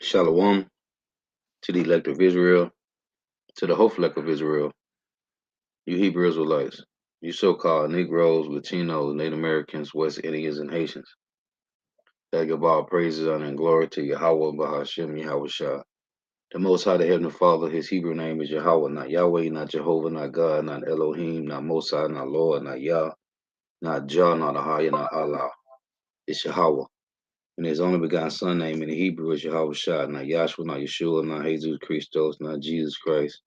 Shalom to the elect of Israel, to the whole flock of Israel, you Hebrew Israelites, you so-called Negroes, Latinos, Native Americans, West Indians, and Haitians. That give all praises, honor, and glory to Yahweh, Bahashem, Yahweh Shah. The Most High, the Heavenly Father, his Hebrew name is Yahweh, not Yahweh, not Jehovah, not God, not Elohim, not Mosai, not Lord, not Yah, not Jah, not Ahaya, not Allah. It's Yahweh. And his only begotten son name in the Hebrew is Yahweh Shah, not Yahshua, not Yeshua, not Jesus Christos, not Jesus Christ.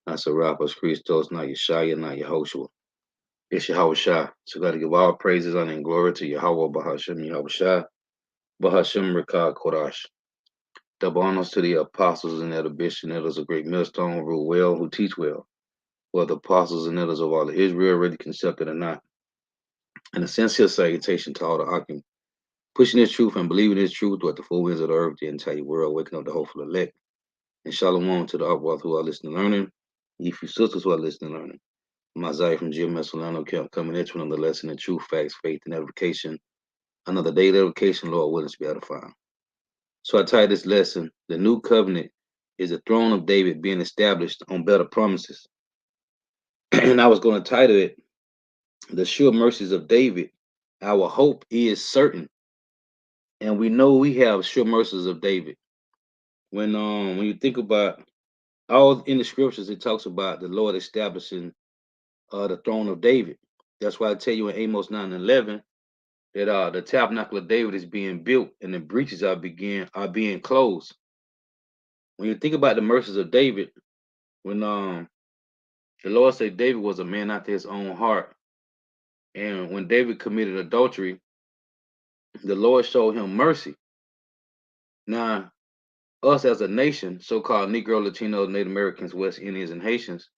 Not Serapis Christos, not Yeshaya, not Yehoshua. It's Yahweh Shah. So got to give all praises, honor, and glory to Yahweh Bahashem Yahweh Shah, Bahashem Rekah Kodash. Double honors to the apostles and elder bishops and elders of great millstone who rule well, who teach well. Whether the apostles and elders of all of Israel really concepted or not. And a sincere salutation to all the Akim, pushing this truth and believing this truth throughout the four winds of the earth, the entire world, waking up the hopeful elect. And shalom to the upworld who are listening and learning, you few sisters who are listening and learning. Messiah from GMS Solano kept coming at you another lesson in truth, facts, faith, and edification. Another day of edification, Lord willing to be edifying. So I titled this lesson, The New Covenant is the Throne of David being established on better promises. And I was going to title it, The Sure Mercies of David. Our hope is certain. And we know we have sure mercies of David. When you think about all in the scriptures, it talks about the Lord establishing the throne of David. That's why I tell you in Amos 9:11 that the tabernacle of David is being built and the breaches are being closed. When you think about the mercies of David, when the Lord said David was a man after his own heart, and when David committed adultery, the Lord showed him mercy. Now, us as a nation, so-called Negro, Latinos, Native Americans, West Indians, and Haitians,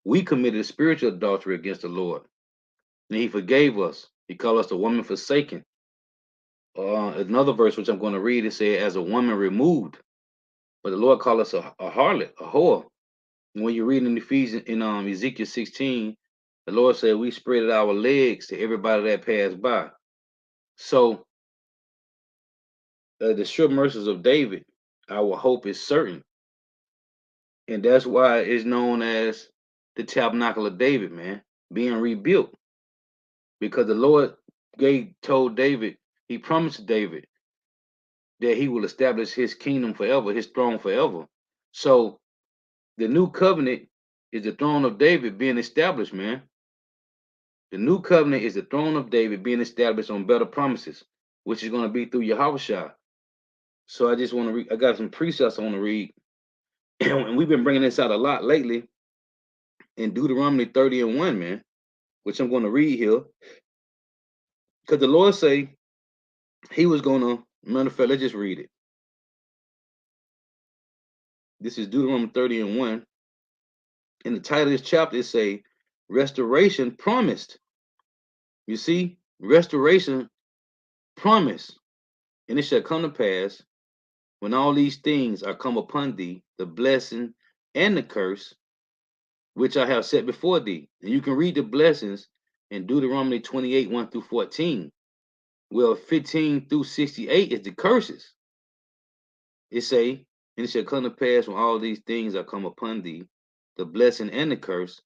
we committed spiritual adultery against the Lord, and He forgave us. He called us a woman forsaken. Another verse which I'm going to read, it said, "As a woman removed," but the Lord called us a harlot, a whore. And when you read in Ephesians, in Ezekiel 16, the Lord said we spread our legs to everybody that passed by. So the sure mercies of David, our hope is certain, and that's why it's known as the tabernacle of David, man, being rebuilt, because the Lord told David, He promised David that He will establish His kingdom forever, His throne forever. So the new covenant is the throne of David being established, man. The new covenant is the throne of David being established on better promises, which is going to be through Yahushua. So I just want to read, I got some precepts I want to read. And we've been bringing this out a lot lately in Deuteronomy 30:1, man, which I'm going to read here. Because the Lord say He was going to, matter of fact, let's just read it. This is Deuteronomy 30:1. In the title of this chapter, it say, restoration promised. You see, restoration promised. And it shall come to pass, when all these things are come upon thee, the blessing and the curse, which I have set before thee. And you can read the blessings in Deuteronomy 28:1-14. Well, 15-68 is the curses. It say, and it shall come to pass when all these things are come upon thee, the blessing and the curse,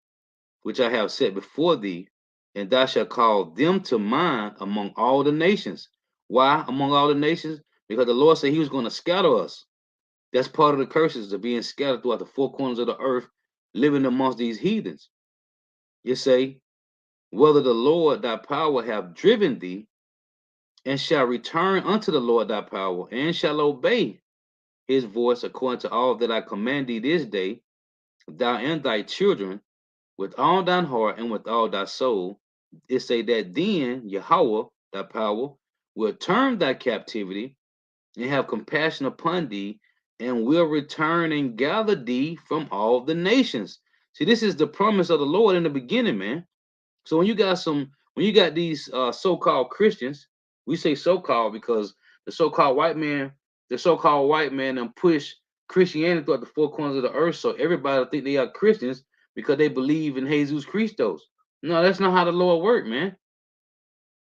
which I have set before thee, and thou shalt call them to mind among all the nations. Why among all the nations? Because the Lord said He was going to scatter us. That's part of the curses of being scattered throughout the four corners of the earth, living amongst these heathens. You say, whether the Lord thy power have driven thee, and shall return unto the Lord thy power, and shall obey His voice according to all that I command thee this day, thou and thy children, with all thine heart and with all thy soul. It say that then Yahweh, thy power, will turn thy captivity and have compassion upon thee, and will return and gather thee from all the nations. See, this is the promise of the Lord in the beginning, man. So when you got these so-called Christians, we say so-called because the so-called white man, and push Christianity throughout the four corners of the earth, so everybody think they are Christians because they believe in Jesus Christos. No, that's not how the Lord worked, man.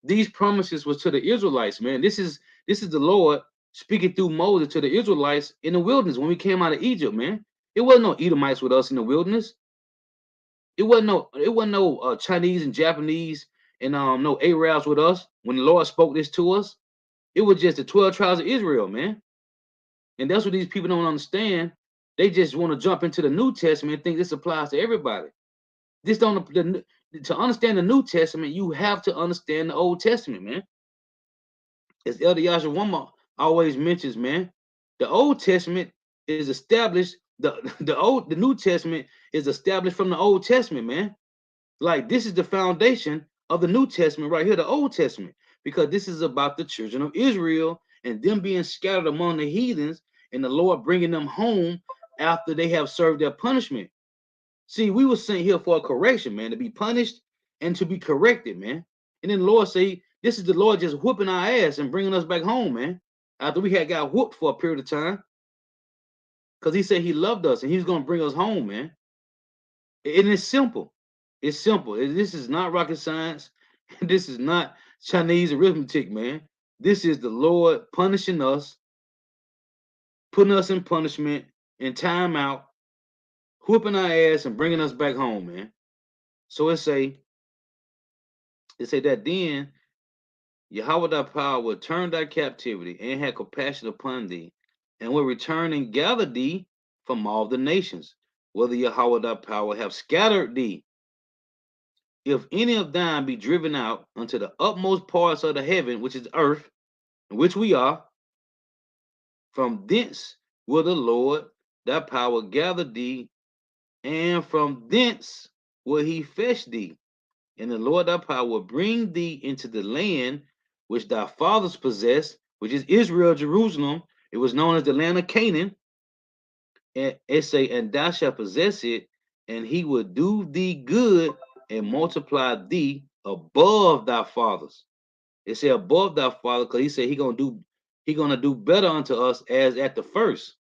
These promises was to the Israelites, man. This is the Lord speaking through Moses to the Israelites in the wilderness when we came out of Egypt, man. It wasn't no Edomites with us in the wilderness. It wasn't no Chinese and Japanese and no Arabs with us when the Lord spoke this to us. It was just the 12 tribes of Israel, man. And that's what these people don't understand. They just want to jump into the New Testament and think this applies to everybody. This don't to understand the New Testament, you have to understand the Old Testament, man. As Elder Yashawama always mentions, man, the Old Testament is established. The New Testament is established from the Old Testament, man. Like this is the foundation of the New Testament right here, the Old Testament, because this is about the children of Israel and them being scattered among the heathens and the Lord bringing them home after they have served their punishment. See, we were sent here for a correction, man, to be punished and to be corrected, man. And then the Lord say, this is the Lord just whooping our ass and bringing us back home, man. After we had got whooped for a period of time, because He said He loved us and He's going to bring us home, man. And it's simple. It's simple. This is not rocket science. This is not Chinese arithmetic, man. This is the Lord punishing us, putting us in punishment, in time out, whooping our ass and bringing us back home, man. So it say that then Yahweh thy power will turn thy captivity and have compassion upon thee, and will return and gather thee from all the nations, whether Yahweh thy power have scattered thee. If any of thine be driven out unto the utmost parts of the heaven, which is earth, in which we are, from thence will the Lord thy power gather thee, and from thence will he fetch thee. And the Lord thy power will bring thee into the land which thy fathers possessed, which is Israel, Jerusalem. It was known as the land of Canaan. And it say, and thou shalt possess it, and he will do thee good and multiply thee above thy fathers. It say above thy father, because he said he gonna do better unto us as at the first.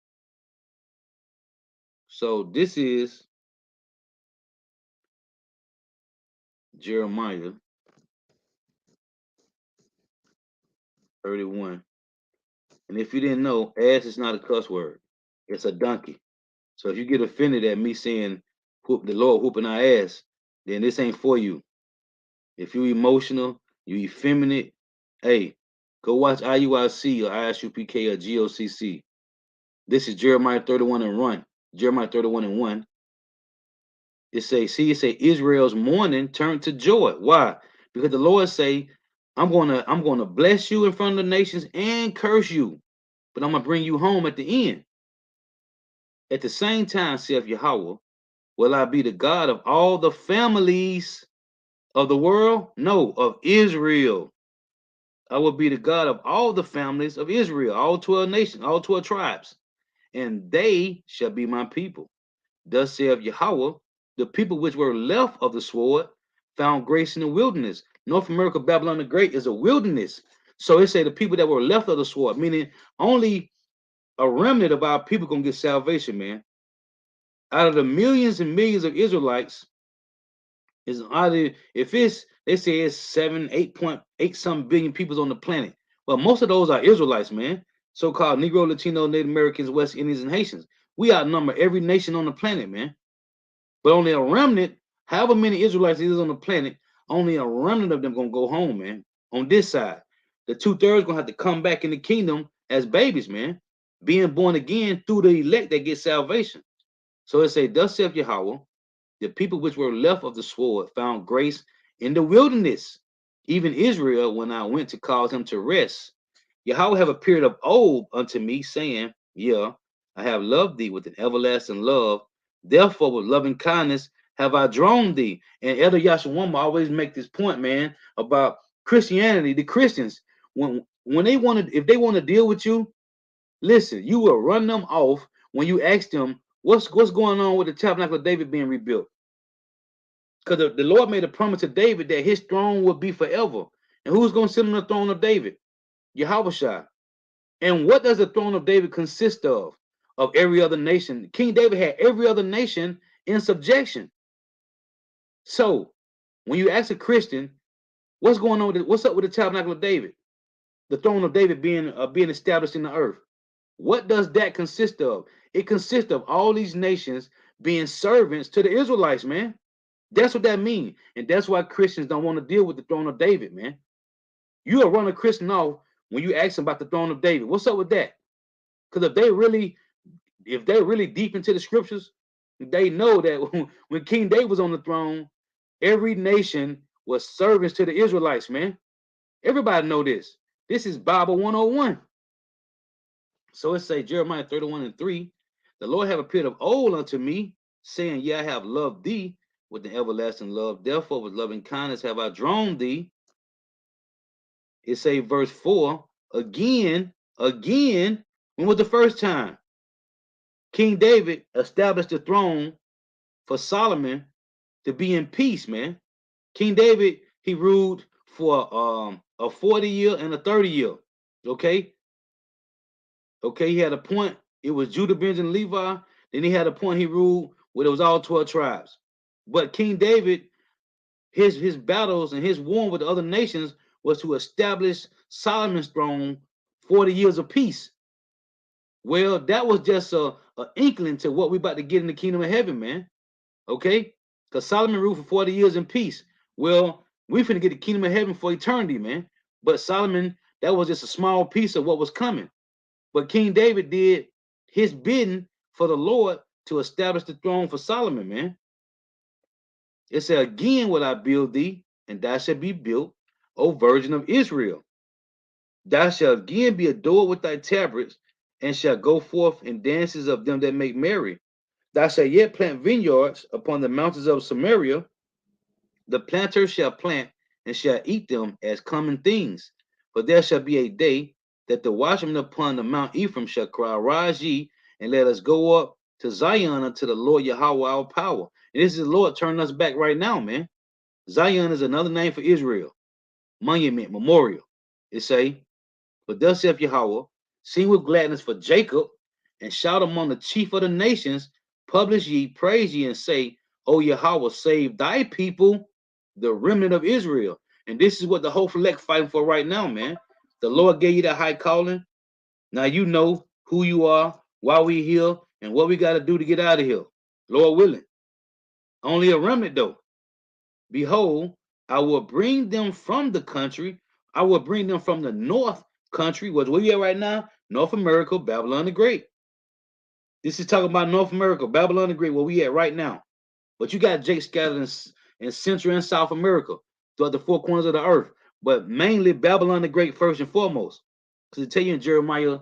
So this is Jeremiah 31. And if you didn't know, ass is not a cuss word. It's a donkey. So if you get offended at me saying whoop the Lord whooping our ass, then this ain't for you. If you emotional, you effeminate, hey, go watch IUIC or ISUPK or GOCC. This is Jeremiah 31 and run. Jeremiah 31 and 1. It say Israel's mourning turned to joy. Why? Because the Lord say, I'm gonna bless you in front of the nations and curse you, but I'm gonna bring you home at the end. At the same time, saith Yahweh, will I be the God of all the families of the world? No, of Israel. I will be the God of all the families of Israel, all 12 nations, all 12 tribes, and they shall be my people. Thus saith Yahweh, the people which were left of the sword found grace in the wilderness. North America, Babylon the Great is a wilderness. So it say the people that were left of the sword, meaning only a remnant of our people gonna get salvation, man. Out of the millions and millions of Israelites, is either if it's they say it's 8.8 some billion peoples on the planet. Well, most of those are Israelites, man. So-called Negro, Latino, Native Americans, West Indians, and Haitians. We outnumber every nation on the planet, man. But only a remnant, however many Israelites there is on the planet, only a remnant of them gonna go home, man. On this side, the 2/3 gonna have to come back in the kingdom as babies, man, being born again through the elect that get salvation. So it say, "Thus saith Yahweh, the people which were left of the sword found grace in the wilderness, even Israel, when I went to cause him to rest. Yahweh have appeared of old unto me, saying, yeah, I have loved thee with an everlasting love. Therefore, with loving kindness have I drawn thee." And Elder Yashawama always make this point, man, about Christianity. The Christians, when they want to, if they want to deal with you, listen, you will run them off when you ask them what's going on with the tabernacle of David being rebuilt. Because the Lord made a promise to David that his throne would be forever. And who's going to sit on the throne of David? Yahweh. And what does the throne of David consist of? Of every other nation. King David had every other nation in subjection. So when you ask a Christian, what's going on what's up with the tabernacle of David? The throne of David being established in the earth. What does that consist of? It consists of all these nations being servants to the Israelites, man. That's what that means. And that's why Christians don't want to deal with the throne of David, man. You'll run a Christian off when you ask them about the throne of David. What's up with that? Because if they're really deep into the scriptures, they know that when King David was on the throne, every nation was servants to the Israelites, man. Everybody know this. This is Bible 101. So it say Jeremiah 31:3, the Lord have appeared of old unto me, saying, "Yeah, I have loved thee with an everlasting love. Therefore, with loving kindness have I drawn thee." It say verse 4, again, when was the first time? King David established the throne for Solomon to be in peace, man. King David, he ruled for a 40 year and a 30 year. Okay. Okay, he had a point, it was Judah, Benjamin, Levi. Then he had a point he ruled where it was all 12 tribes. But King David, his battles and his war with the other nations was to establish Solomon's throne, 40 years of peace. Well, that was just a inkling to what we about to get in the kingdom of heaven, man. Okay? Because Solomon ruled for 40 years in peace. Well, we finna get the kingdom of heaven for eternity, man. But Solomon, that was just a small piece of what was coming. But King David did his bidding for the Lord to establish the throne for Solomon, man. It said, "Again will I build thee, and thou shalt be built, O Virgin of Israel. Thou shalt again be adored with thy tabrets, and shalt go forth in dances of them that make merry. Thou shalt yet plant vineyards upon the mountains of Samaria. The planter shall plant and shall eat them as common things. For there shall be a day that the watchmen upon the Mount Ephraim shall cry, Rise ye, and let us go up to Zion unto the Lord Yahweh our power." And this is the Lord turning us back right now, man. Zion is another name for Israel. Monument, memorial. It say, "But thus saith Yahweh, sing with gladness for Jacob, and shout among the chief of the nations, publish ye, praise ye, and say, O Yahweh, save thy people, the remnant of Israel." And this is what the whole elect fighting for right now, man. The Lord gave you that high calling. Now you know who you are, why we here, and what we got to do to get out of here. Lord willing. Only a remnant, though. Behold, I will bring them from the country. I will bring them from the north country. Where we at right now? North America, Babylon the Great. This is talking about North America, Babylon the Great, where we at right now. But you got Jake scattered in Central and South America, throughout the four corners of the earth. But mainly Babylon the Great first and foremost. Because it tell you in Jeremiah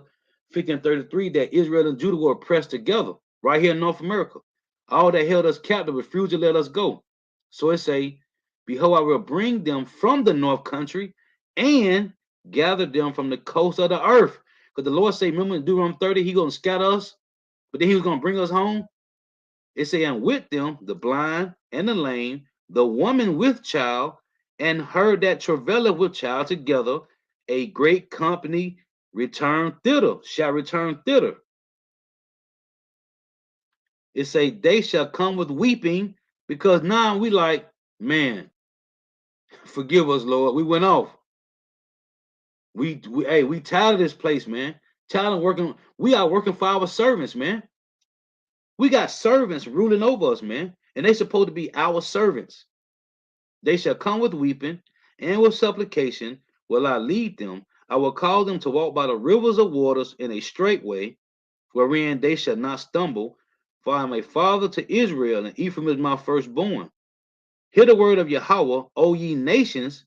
50:33 that Israel and Judah were oppressed together right here in North America. All that held us captive refused to let us go. So it say, "Behold, I will bring them from the north country and gather them from the coast of the earth." Because the Lord say, remember in Deuteronomy 30, he going to scatter us, but then he was going to bring us home. It say, "And with them the blind and the lame, the woman with child, and her that travaileth with child together, a great company shall return thither." It say, "They shall come with weeping," because now we like, man, forgive us, Lord. We went off. We tired of this place, man. Tired of working. We are working for our servants, man. We got servants ruling over us, man, and they supposed to be our servants. "They shall come with weeping, and with supplication will I lead them. I will call them to walk by the rivers of waters in a straight way, wherein they shall not stumble. For I am a father to Israel, and Ephraim is my firstborn. Hear the word of Yahweh, O ye nations,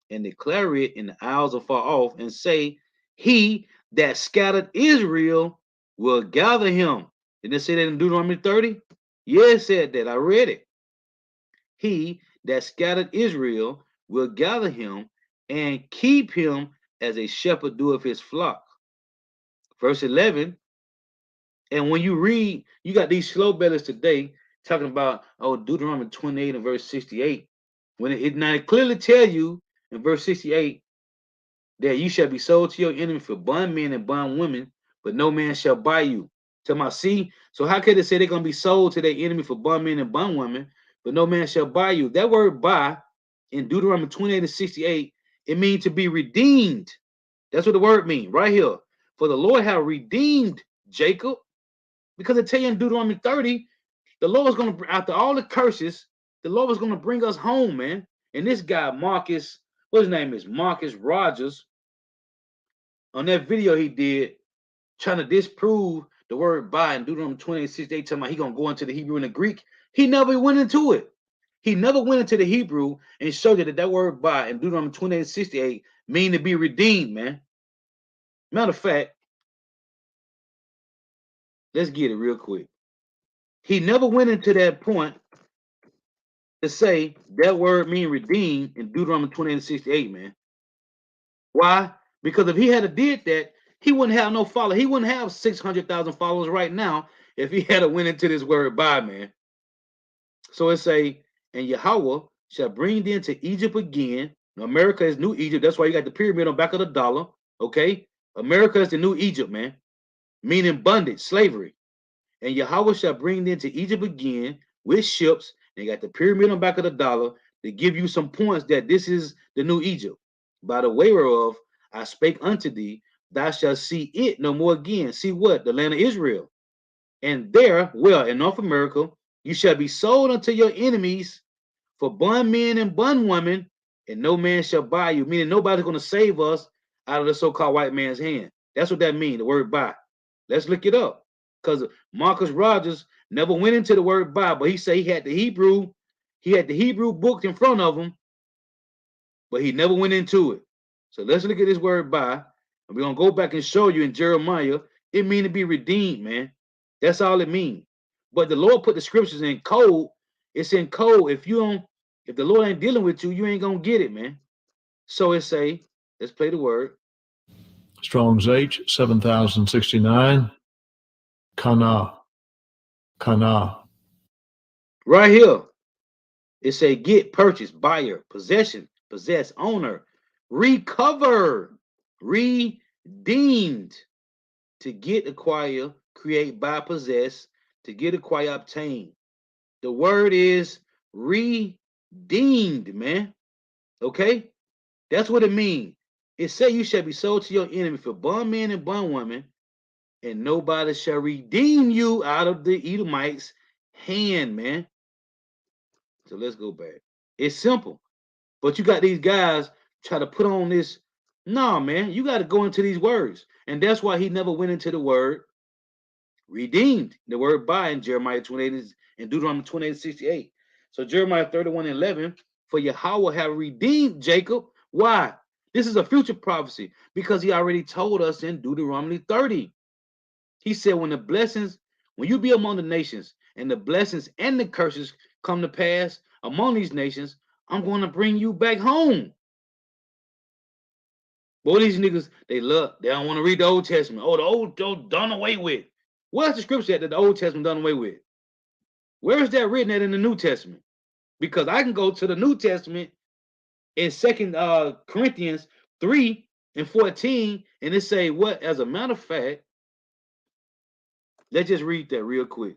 and declare it in the isles afar off, and say, He that scattered Israel will gather him." Didn't it say that in Deuteronomy 30? Yeah, it said that. I read it. "He that scattered Israel will gather him and keep him as a shepherd doeth his flock." Verse 11. And when you read, you got these slow bellies today talking about, oh, Deuteronomy 28 and verse 68. When now it clearly tell you in verse 68 that you shall be sold to your enemy for bondmen and bondwomen, but no man shall buy you. Tell my see. So how could it say they're gonna be sold to their enemy for bondmen and bondwomen, but no man shall buy you? That word "buy" in Deuteronomy 28 and 68, it means to be redeemed. That's what the word means right here. For the Lord have redeemed Jacob, because it tell you in Deuteronomy 30, the Lord was going to, after all the curses, the Lord was going to bring us home, man. And this guy, Marcus, what his name is? Marcus Rogers, on that video he did, trying to disprove the word by in Deuteronomy 28:68, talking about he going to go into the Hebrew and the Greek. He never went into it. He never went into the Hebrew and showed you that that word by in Deuteronomy 28:68 mean to be redeemed, man. Matter of fact, let's get it real quick. He never went into that point to say that word mean redeemed in Deuteronomy 28:68, man. Why? Because if he had did that, he wouldn't have no follower. He wouldn't have 600,000 followers right now if he had went into this word by, man. So it say, and Yahweh shall bring thee into Egypt again. Now, America is New Egypt. That's why you got the pyramid on the back of the dollar. Okay? America is the New Egypt, man. Meaning bondage, slavery. And Yahweh shall bring thee into Egypt again with ships. They got the pyramid on the back of the dollar to give you some points that this is the New Egypt. By the way whereof I spake unto thee, thou shalt see it no more again. See what? The land of Israel. And there, well, in North America, you shall be sold unto your enemies for bondmen and bondwomen, and no man shall buy you. Meaning nobody's going to save us out of the so-called white man's hand. That's what that means, the word buy. Let's look it up. Because Marcus Rogers never went into the word buy, but he said he had the Hebrew book in front of him, but he never went into it. So let's look at this word buy, and we're gonna go back and show you in Jeremiah, it means to be redeemed, man. That's all it means. But the Lord put the scriptures in code. It's in code. If the Lord ain't dealing with you, you ain't gonna get it, man. So it say, let's play the word. Strong's H 7069. Kana. Kana. Right here. It say get, purchase, buyer, possession, possess, owner, recover, redeemed, to get, acquire, create, buy, possess, to get, acquire, obtain. The word is redeemed, man. Okay? That's what it means. It say you shall be sold to your enemy for bondman and bondwoman, and nobody shall redeem you out of the Edomites' hand, man. So let's go back. It's simple. But you got these guys try to put on this. No, man, you got to go into these words. And that's why he never went into the word redeemed, the word by in Jeremiah 28 and Deuteronomy 28:68. So Jeremiah 31:11, for Yahweh have redeemed Jacob. Why? This is a future prophecy because he already told us in Deuteronomy 30. He said, when you be among the nations and the blessings and the curses come to pass among these nations, I'm going to bring you back home. Boy, these niggas, they don't want to read the Old Testament. Oh, the old done away with. Where's the scripture that the Old Testament done away with? Where is that written at in the New Testament? Because I can go to the New Testament in 2 Corinthians 3:14, and it say what? As a matter of fact, let's just read that real quick.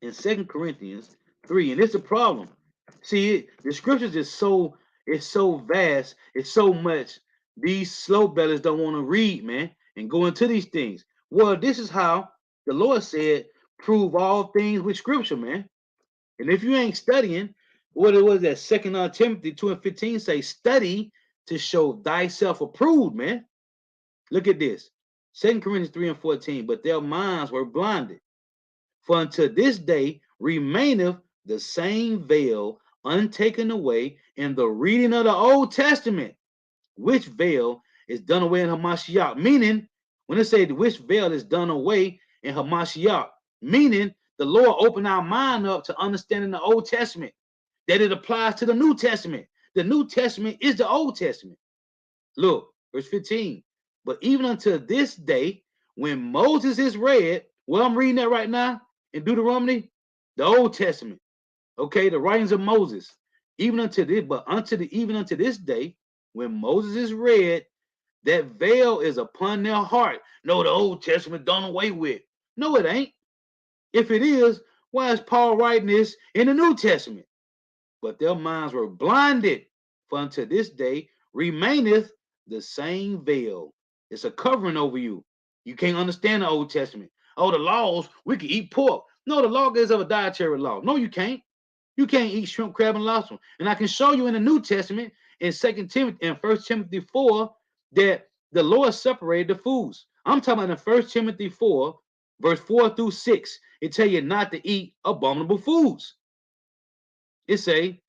In 2 Corinthians 3, and it's a problem. See, the scriptures is it's so vast, it's so much. These slow bellies don't want to read, man, and go into these things. Well, this is how the Lord said, prove all things with scripture, man. And if you ain't studying, what it was that 2 Timothy 2:15 say, study to show thyself approved, man. Look at this. 2 Corinthians 3:14, but their minds were blinded. For unto this day remaineth the same veil untaken away in the reading of the Old Testament, which veil is done away in Hamashiach. Meaning, when it say which veil is done away in Hamashiach, meaning the Lord opened our mind up to understanding the Old Testament, that it applies to the New Testament. The New Testament is the Old Testament. Look, verse 15. But even until this day, when Moses is read, well, I'm reading that right now in Deuteronomy, the Old Testament, okay, the writings of Moses, even unto this, but even unto this day, when Moses is read, that veil is upon their heart. No, the Old Testament done away with. No, it ain't. If it is, why is Paul writing this in the New Testament? But their minds were blinded, for unto this day remaineth the same veil. It's a covering over you. You can't understand the Old Testament. Oh, the laws, we can eat pork. No, the law gives of a dietary law. No, you can't. You can't eat shrimp, crab, and lobster. And I can show you in the New Testament in Second Timothy and First Timothy 4 that the Lord separated the foods. I'm talking about in First Timothy 4, verse 4 through 6. It tell you not to eat abominable foods. It say,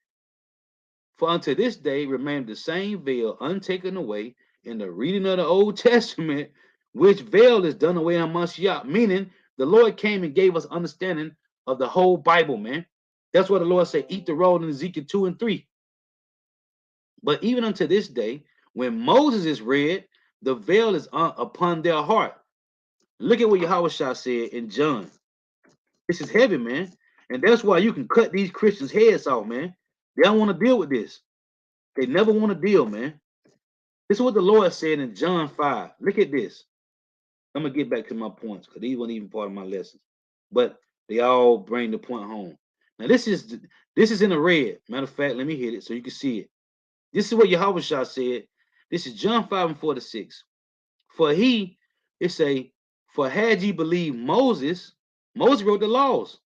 for unto this day remain the same veil untaken away in the reading of the Old Testament, which veil is done away in Mashiach. Meaning the Lord came and gave us understanding of the whole Bible, man. That's what the Lord said, eat the roll in Ezekiel 2 and 3. But even unto this day, when Moses is read, the veil is upon their heart. Look at what Yahweh Shah said in John. This is heavy, man. And that's why you can cut these Christians' heads off, man. They don't want to deal with this. They never want to deal, man. This is what the Lord said in John 5. Look at this. I'm going to get back to my points because these weren't even part of my lessons. But they all bring the point home. Now, this is in the red. Matter of fact, let me hit it so you can see it. This is what Yahweh Shah said. This is John 5 and 46. For for had ye believed Moses, Moses wrote the laws.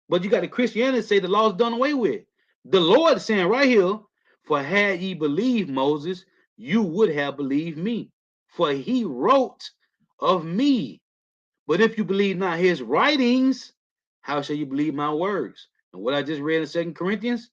But you got the Christianity say the law is done away with. The Lord is saying right here, for had ye believed Moses, you would have believed me. For he wrote of me. But if you believe not his writings, how shall you believe my words? And what I just read in 2 Corinthians,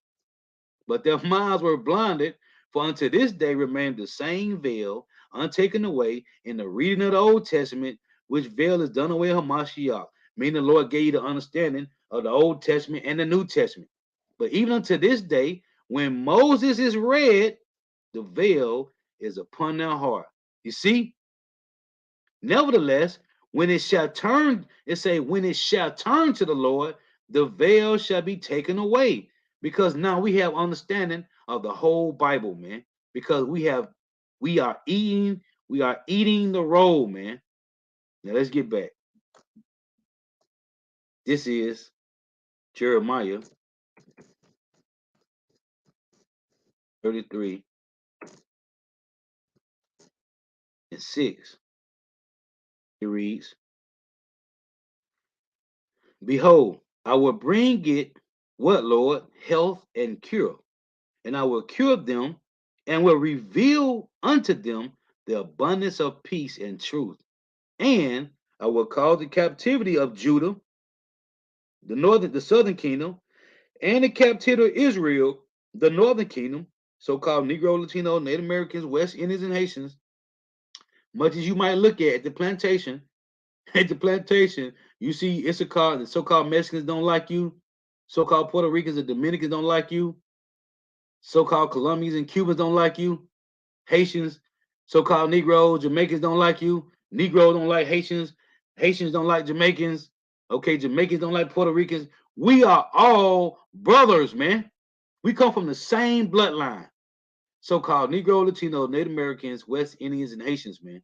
but their minds were blinded, for unto this day remained the same veil, untaken away in the reading of the Old Testament, which veil is done away in Hamashiach. Meaning the Lord gave you the understanding of the Old Testament and the New Testament. But even unto this day, when Moses is read, the veil is upon their heart. You see? Nevertheless, when it shall turn, when it shall turn to the Lord, the veil shall be taken away. Because now we have understanding of the whole Bible, man. Because we are eating the roll, man. Now let's get back. This is Jeremiah 33 and 6. It reads, behold, I will bring it, what, Lord? Health and cure. And I will cure them and will reveal unto them the abundance of peace and truth. And I will cause the captivity of Judah, the southern kingdom, and the captivity of Israel, the northern kingdom, so-called Negro, Latino, Native Americans, West Indians, and Haitians, much as you might look at the plantation, at the plantation, you see Issachar, the so-called Mexicans don't like you, so-called Puerto Ricans and Dominicans don't like you, so-called Colombians and Cubans don't like you, Haitians, so-called Negroes, Jamaicans don't like you, Negroes don't like Haitians, Haitians don't like Jamaicans, okay, Jamaicans don't like Puerto Ricans. We are all brothers, man. We come from the same bloodline. So-called Negro, Latino, Native Americans, West Indians, and Haitians, man.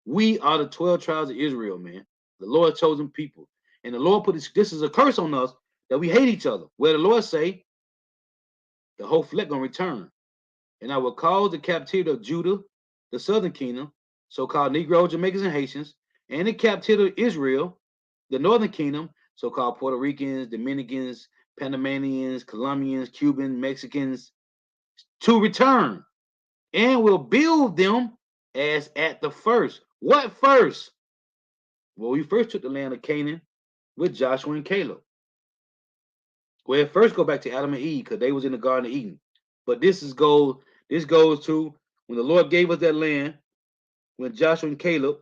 We are the 12 tribes of Israel, man. The Lord chosen people. And the Lord put this is a curse on us that we hate each other. Where the Lord say, the whole flock gonna return. And I will cause the captivity of Judah, the southern kingdom, so-called Negroes, Jamaicans, and Haitians, and the captivity of Israel, the northern kingdom, so-called Puerto Ricans, Dominicans, Panamanians, Colombians, Cubans, Mexicans, to return, and will build them as at the first. What first? Well, we first took the land of Canaan with Joshua and Caleb. Well, first go back to Adam and Eve because they was in the Garden of Eden. But this goes to when the Lord gave us that land, when Joshua and Caleb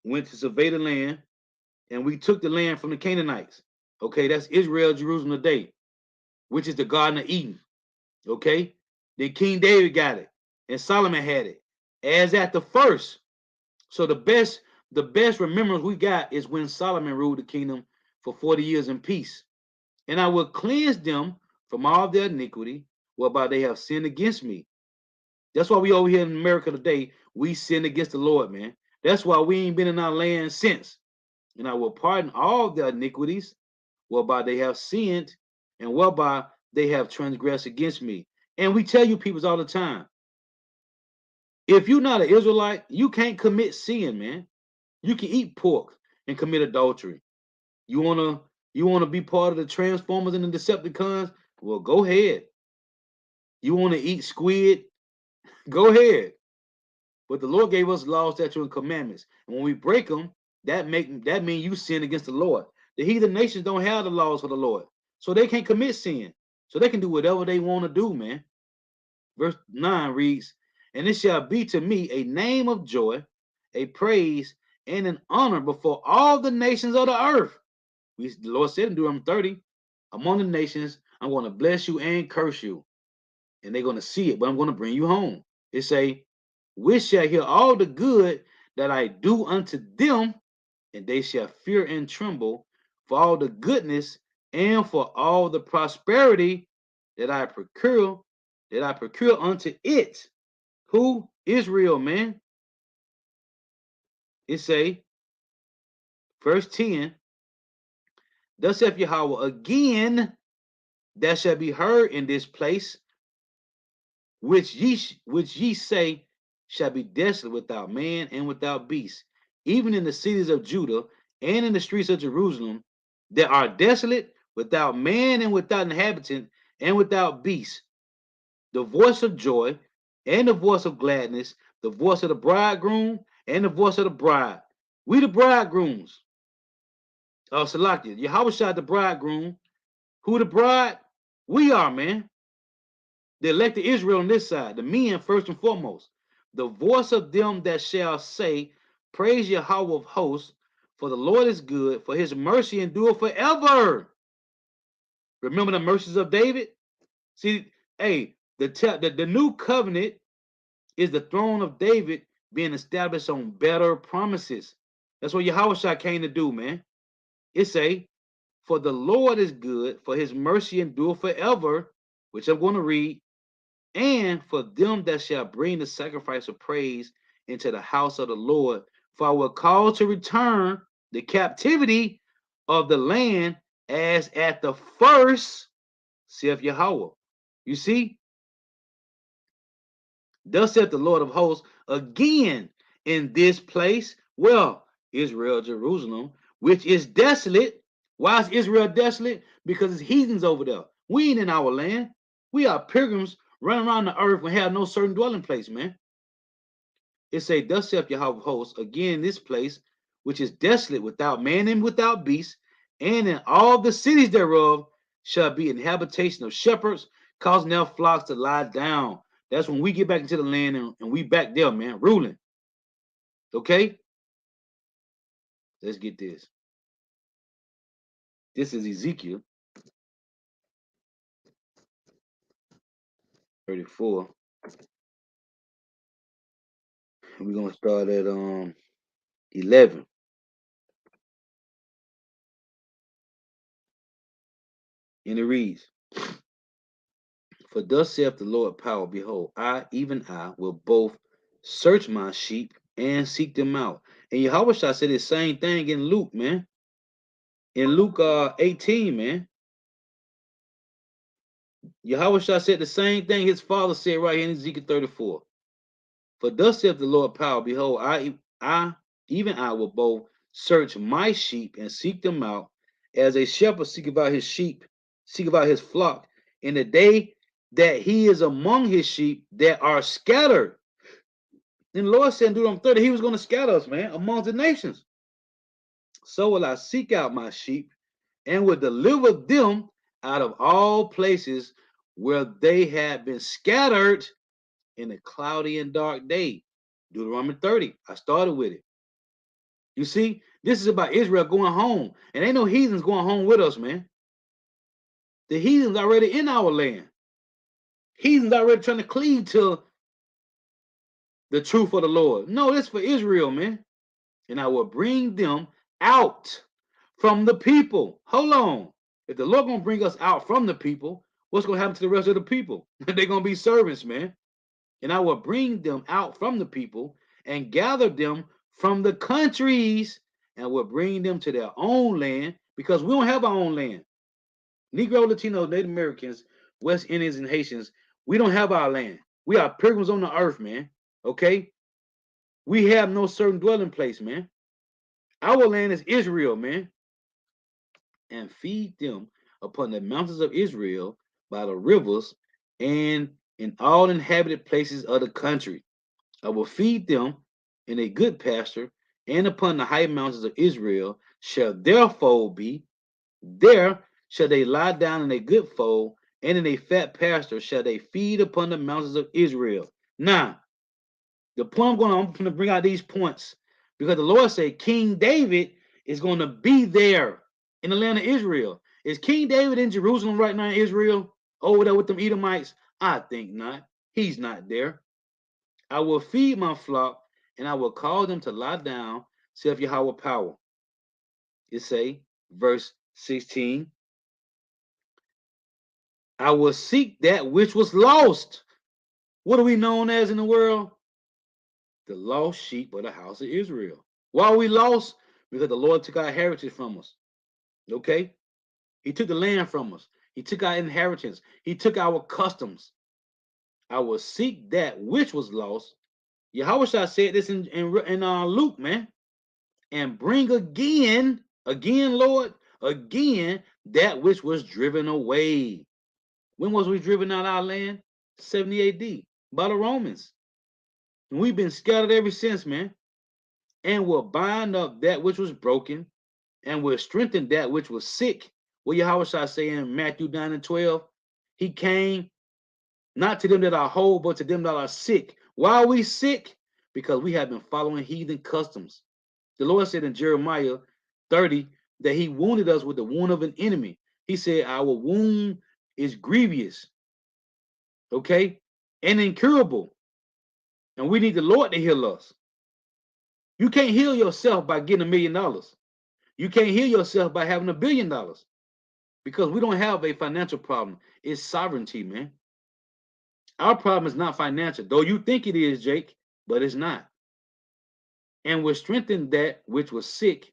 went to survey the land, and we took the land from the Canaanites. Okay, that's Israel, Jerusalem today, which is the Garden of Eden. Okay, then King David got it, and Solomon had it, as at the first. So the best remembrance we got is when Solomon ruled the kingdom for 40 years in peace. And I will cleanse them from all their iniquity, whereby they have sinned against me. That's why we over here in America today, we sin against the Lord, man. That's why we ain't been in our land since. And I will pardon all their iniquities, whereby they have sinned, and whereby they have transgressed against me. And we tell you peoples all the time, If you're not an Israelite, you can't commit sin, man. You can eat pork and commit adultery. You wanna you wanna be part of the Transformers and the Decepticons? Well, go ahead. You wanna eat squid? Go ahead. But the Lord gave us laws, statutes, and commandments, and when we break them, that mean you sin against the Lord. The heathen nations don't have the laws for the Lord, so they can't commit sin. So they can do whatever they want to do, man. Verse 9 reads, "And it shall be to me a name of joy, a praise, and an honor before all the nations of the earth." The Lord said in Deuteronomy 30, "Among the nations, I'm going to bless you and curse you, and they're going to see it, but I'm going to bring you home." It say, "We shall hear all the good that I do unto them, and they shall fear and tremble for all the goodness and for all the prosperity that I procure unto it." Who? Israel, man. It say, verse 10, "Thus saith Yahweh, again that shall be heard in this place, which ye say shall be desolate without man and without beast, even in the cities of Judah and in the streets of Jerusalem, that are desolate without man and without inhabitant and without beast. The voice of joy and the voice of gladness, the voice of the bridegroom and the voice of the bride." We the bridegrooms. Salakia, Yahweh shot the bridegroom. Who the bride? We are, man. The elected Israel on this side, the men first and foremost. "The voice of them that shall say, Praise Yahweh of hosts, for the Lord is good, for his mercy endure forever." Remember the mercies of David? See, hey, the new covenant is the throne of David being established on better promises. That's what Yahweh came to do, man. It say, "For the Lord is good, for his mercy endure forever," which I'm going to read, "and for them that shall bring the sacrifice of praise into the house of the Lord, for I will call to return the captivity of the land as at the first, saith Yahweh." You see, "Thus saith the Lord of hosts, again in this place," well, Israel, Jerusalem, "which is desolate." Why is Israel desolate? Because it's heathens over there. We ain't in our land. We are pilgrims running around the earth and have no certain dwelling place, man. It say, "Thus saith Yahweh of hosts, again in this place, which is desolate without man and without beast, and in all the cities thereof shall be an habitation of shepherds, causing their flocks to lie down." That's when we get back into the land and we back there, man, ruling. Okay? Let's get this. This is Ezekiel 34. And we're gonna start at 11. And it reads, "For thus saith the Lord power, behold, I, even I, will both search my sheep and seek them out." And Yahweh said the same thing in Luke, man. In Luke 18, man. Yahweh said the same thing his father said right here in Ezekiel 34. "For thus saith the Lord power, behold, even I will both search my sheep and seek them out, as a shepherd seeketh out his sheep, seeketh out his flock, in the day that he is among his sheep that are scattered." And the Lord said in Deuteronomy 30, he was going to scatter us, man, among the nations. "So will I seek out my sheep and will deliver them out of all places where they had been scattered in a cloudy and dark day." Deuteronomy 30. I started with it. You see, this is about Israel going home. And ain't no heathens going home with us, man. The heathens already in our land. Heathens already trying to cleave to the truth of the Lord. No, this for Israel, man. "And I will bring them out from the people." Hold on. If the Lord gonna bring us out from the people, what's gonna happen to the rest of the people? They're gonna be servants, man. "And I will bring them out from the people and gather them from the countries and will bring them to their own land," because we don't have our own land. Negro, Latino, Native Americans, West Indians, and Haitians, we don't have our land. We are pilgrims on the earth, man. Okay? We have no certain dwelling place, man. Our land is Israel, man. And feed them upon the mountains of Israel by the rivers and in all inhabited places of the country. I will feed them in a good pasture, and upon the high mountains of Israel shall their fold be. There shall they lie down in a good fold, and in a fat pasture shall they feed upon the mountains of Israel. Now, the point I'm going to bring out these points because the Lord said King David is going to be there in the land of Israel. Is King David in Jerusalem right now in Israel? Over there with them Edomites? I think not. He's not there. I will feed my flock and I will cause them to lie down, saith Yahweh power. It say, verse 16, I will seek that which was lost. What are we known as in the world? The lost sheep of the house of Israel. Why are we lost? Because the Lord took our heritage from us. Okay? He took the land from us. He took our inheritance. He took our customs. I will seek that which was lost. Yahweh said this in Luke, man. And bring again, Lord, again that which was driven away. When was we driven out of our land? 70 AD by the Romans. And we've been scattered ever since, man. And will bind up that which was broken, and will strengthen that which was sick. What Yahweh say in Matthew 9 and 12? He came not to them that are whole, but to them that are sick. Why are we sick? Because we have been following heathen customs. The Lord said in Jeremiah 30 that he wounded us with the wound of an enemy. He said our wound is grievous, okay, and incurable. And we need the Lord to heal us. You can't heal yourself by getting $1 million. You can't heal yourself by having $1 billion because we don't have a financial problem. It's sovereignty, man. Our problem is not financial, though you think it is, Jake, but it's not. And will strengthen that which was sick,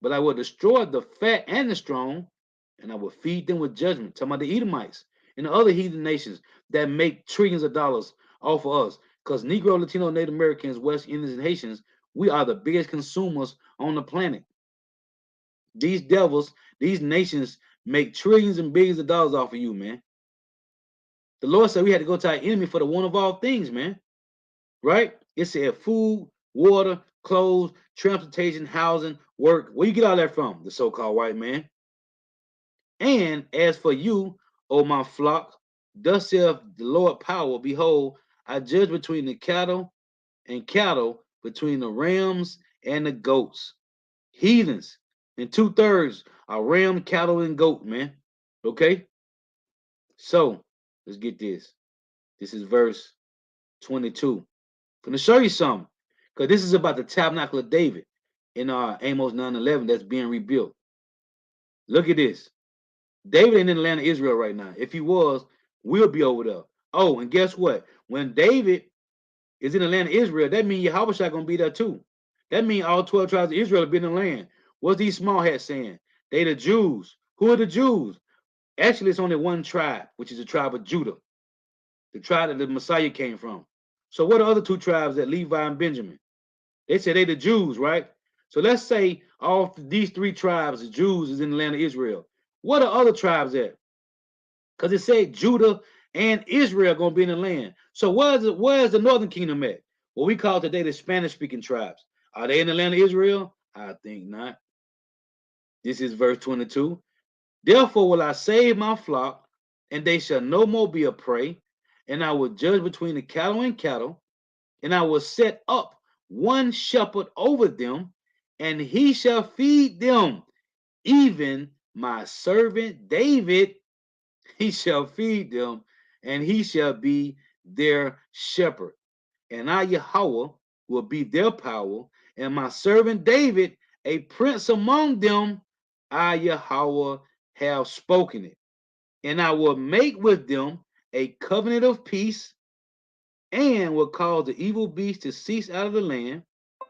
but I will destroy the fat and the strong, and I will feed them with judgment. Talking about the Edomites and the other heathen nations that make trillions of dollars off of us. Because Negro, Latino, Native Americans, West Indians, and Haitians, we are the biggest consumers on the planet. These devils, these nations make trillions and billions of dollars off of you, man. The Lord said we had to go to our enemy for the one of all things, man. Right? It said food, water, clothes, transportation, housing, work. Where you get all that from? The so-called white man. And as for you, O my flock, thus saith the Lord power, behold, I judge between the cattle and cattle, between the rams and the goats. Heathens. And 2/3 are ram, cattle, and goat, man. Okay? So let's get this. This is verse 22. I'm gonna show you something. Because this is about the tabernacle of David in Amos 9:11 that's being rebuilt. Look at this. David ain't in the land of Israel right now. If he was, we'll be over there. Oh, and guess what? When David is in the land of Israel, that means Yahweh gonna be there too. That means all 12 tribes of Israel have been in the land. What's these small hats saying? They the Jews. Who are the Jews? Actually, it's only one tribe, which is the tribe of Judah, the tribe that the Messiah came from. So what are the other two tribes that Levi and Benjamin? They say they the Jews, right? So let's say all these three tribes, the Jews, is in the land of Israel. What are other tribes at? Because it said Judah and Israel are going to be in the land. So where's the northern kingdom at? What we call today the Spanish-speaking tribes. Are they in the land of Israel? I think not. This is verse 22. Therefore will I save my flock, and they shall no more be a prey, and I will judge between the cattle and cattle, and I will set up one shepherd over them, and he shall feed them, even my servant David. He shall feed them, and he shall be their shepherd. And I, Yahweh, will be their power, and my servant David, a prince among them. I, Yahweh, have spoken it. And I will make with them a covenant of peace, and will cause the evil beast to cease out of the land,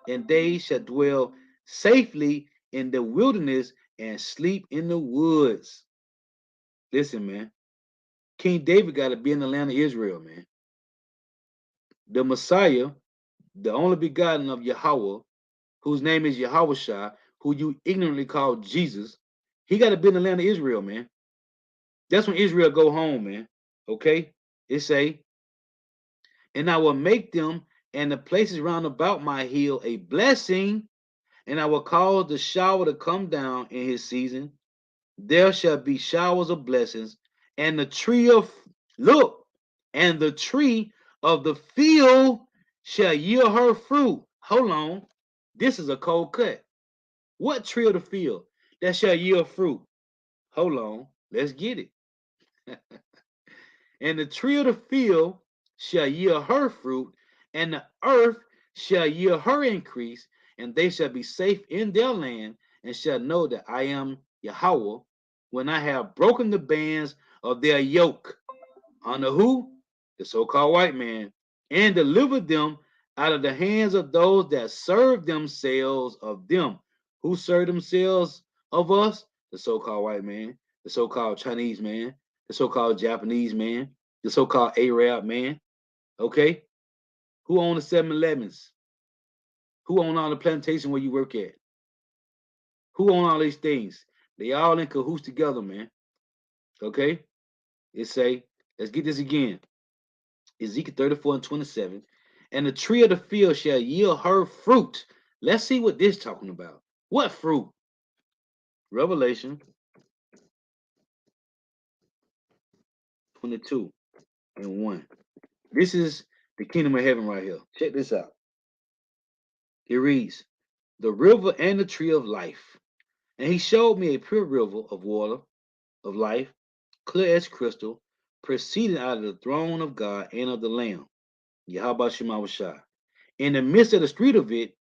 and they shall dwell safely in the wilderness and sleep in the woods. Listen, man. King David got to be in the land of Israel, man. the Messiah, the only begotten of Yahweh, whose name is Yahushua, who you ignorantly call Jesus, he got to be in the land of Israel, man. That's when Israel go home, man. Okay? It say, and I will make them and the places round about my hill a blessing, and I will cause the shower to come down in his season. There shall be showers of blessings, and the tree of look, and the tree of the field shall yield her fruit. Hold on. This is a cold cut. What tree of the field that shall yield fruit? Hold on. Let's get it. And the tree of the field shall yield her fruit, and the earth shall yield her increase, and they shall be safe in their land, and shall know that I am Yahweh, when I have broken the bands of their yoke. Under who? The so-called white man, and delivered them out of the hands of those that serve themselves of them. Who serve themselves of us? The so-called white man, the so-called Chinese man, the so-called Japanese man, the so-called Arab man. Okay? Who own the 7-Elevens? Who own all the plantation where you work at? Who own all these things? They all in cahoots together, man. Okay? It say, let's get this again. Ezekiel 34 and 27. And the tree of the field shall yield her fruit. Let's see what this is talking about. What fruit? Revelation 22 and 1. This is the kingdom of heaven right here. Check this out. It reads, the river and the tree of life. And he showed me a pure river of water of life, clear as crystal, proceeding out of the throne of God and of the Lamb. Yahweh Shema Shai. In the midst of the street of it,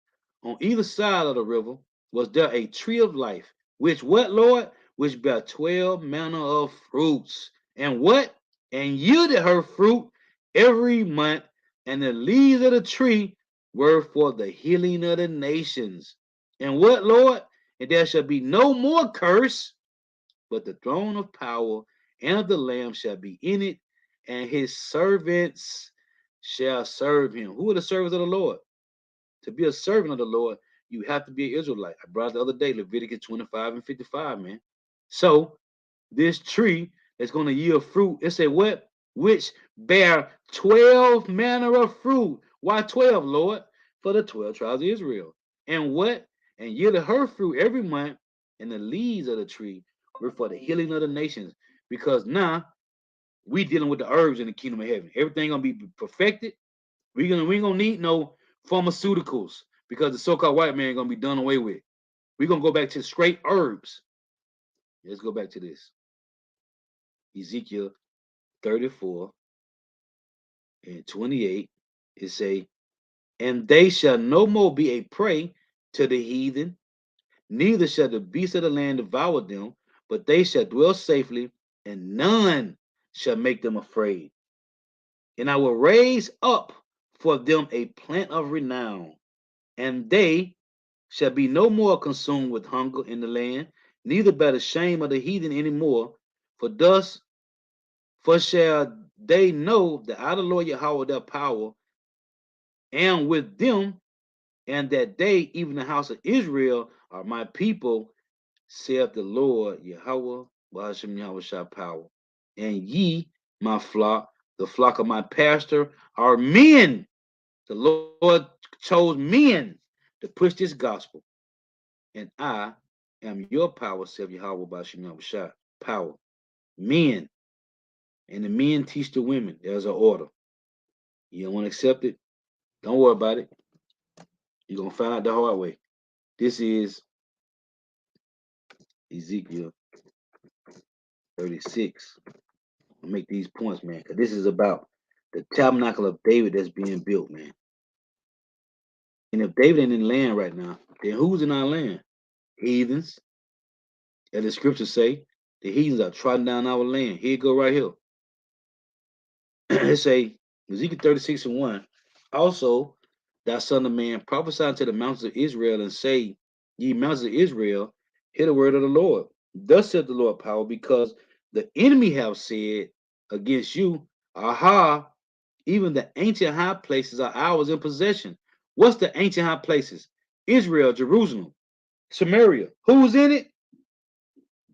on either side of the river, was there a tree of life, which what, Lord? Which bare 12 manner of fruits. And what? And yielded her fruit every month, and the leaves of the tree were for the healing of the nations. And what, Lord? And there shall be no more curse, but the throne of power and of the Lamb shall be in it, and his servants shall serve him. Who are the servants of the Lord? To be a servant of the Lord, you have to be an Israelite. I brought it the other day, Leviticus 25 and 55, man. So this tree is going to yield fruit. It said what? Which bear 12 manner of fruit. Why 12, Lord? For the 12 tribes of Israel. And what? And yielded her fruit every month, and the leaves of the tree were for the healing of the nations. Because now we dealing with the herbs in the kingdom of heaven. Everything gonna be perfected. We ain't gonna need no pharmaceuticals because the so-called white man gonna be done away with. We're gonna go back to straight herbs. Let's go back to this. Ezekiel 34 and 28. It say, and they shall no more be a prey to the heathen, neither shall the beasts of the land devour them, but they shall dwell safely, and none shall make them afraid. And I will raise up for them a plant of renown, and they shall be no more consumed with hunger in the land, neither by the shame of the heathen any more. For thus, for shall they know that I, the Lord Yahweh, their power, am with them, and that they, even the house of Israel, are my people, saith the Lord Yahweh, Bahashem Yahweh Shah power. And ye, my flock, the flock of my pastor, are men. The Lord chose men to push this gospel, and I am your power, saith Yahweh Bahashem Yahweh Shah power. Men, and the men teach the women. There's an order. You don't want to accept it? Don't worry about it. You're gonna find out the hard way. This is Ezekiel 36. I'll make these points, man, because this is about the tabernacle of David that's being built, man. And if David ain't in the land right now, then who's in our land? Heathens. As the scriptures say, the heathens are trodden down our land. Here you go right here. It say Ezekiel 36 and 1. Also, thou son of man, prophesy unto the mountains of Israel and say, ye mountains of Israel, hear the word of the Lord. Thus said the Lord power, because the enemy have said against you, aha, Even the ancient high places are ours in possession. What's the ancient high places? Israel, Jerusalem, Samaria. Who's in it?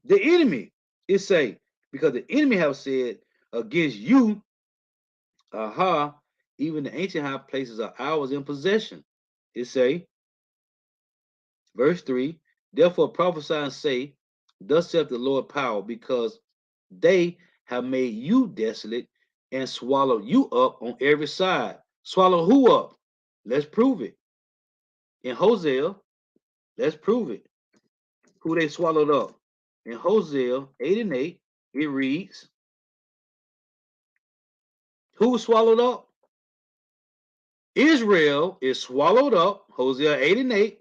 The enemy. It say, because the enemy have said against you, aha, even the ancient high places are ours in possession. It say, verse 3, therefore prophesy and say, thus saith the Lord power, because they have made you desolate and swallowed you up on every side. Swallow who up? Let's prove it. In Hosea, let's prove it. Who they swallowed up. In Hosea 8 and 8, it reads, who was swallowed up? Israel is swallowed up, Hosea 8 and 8,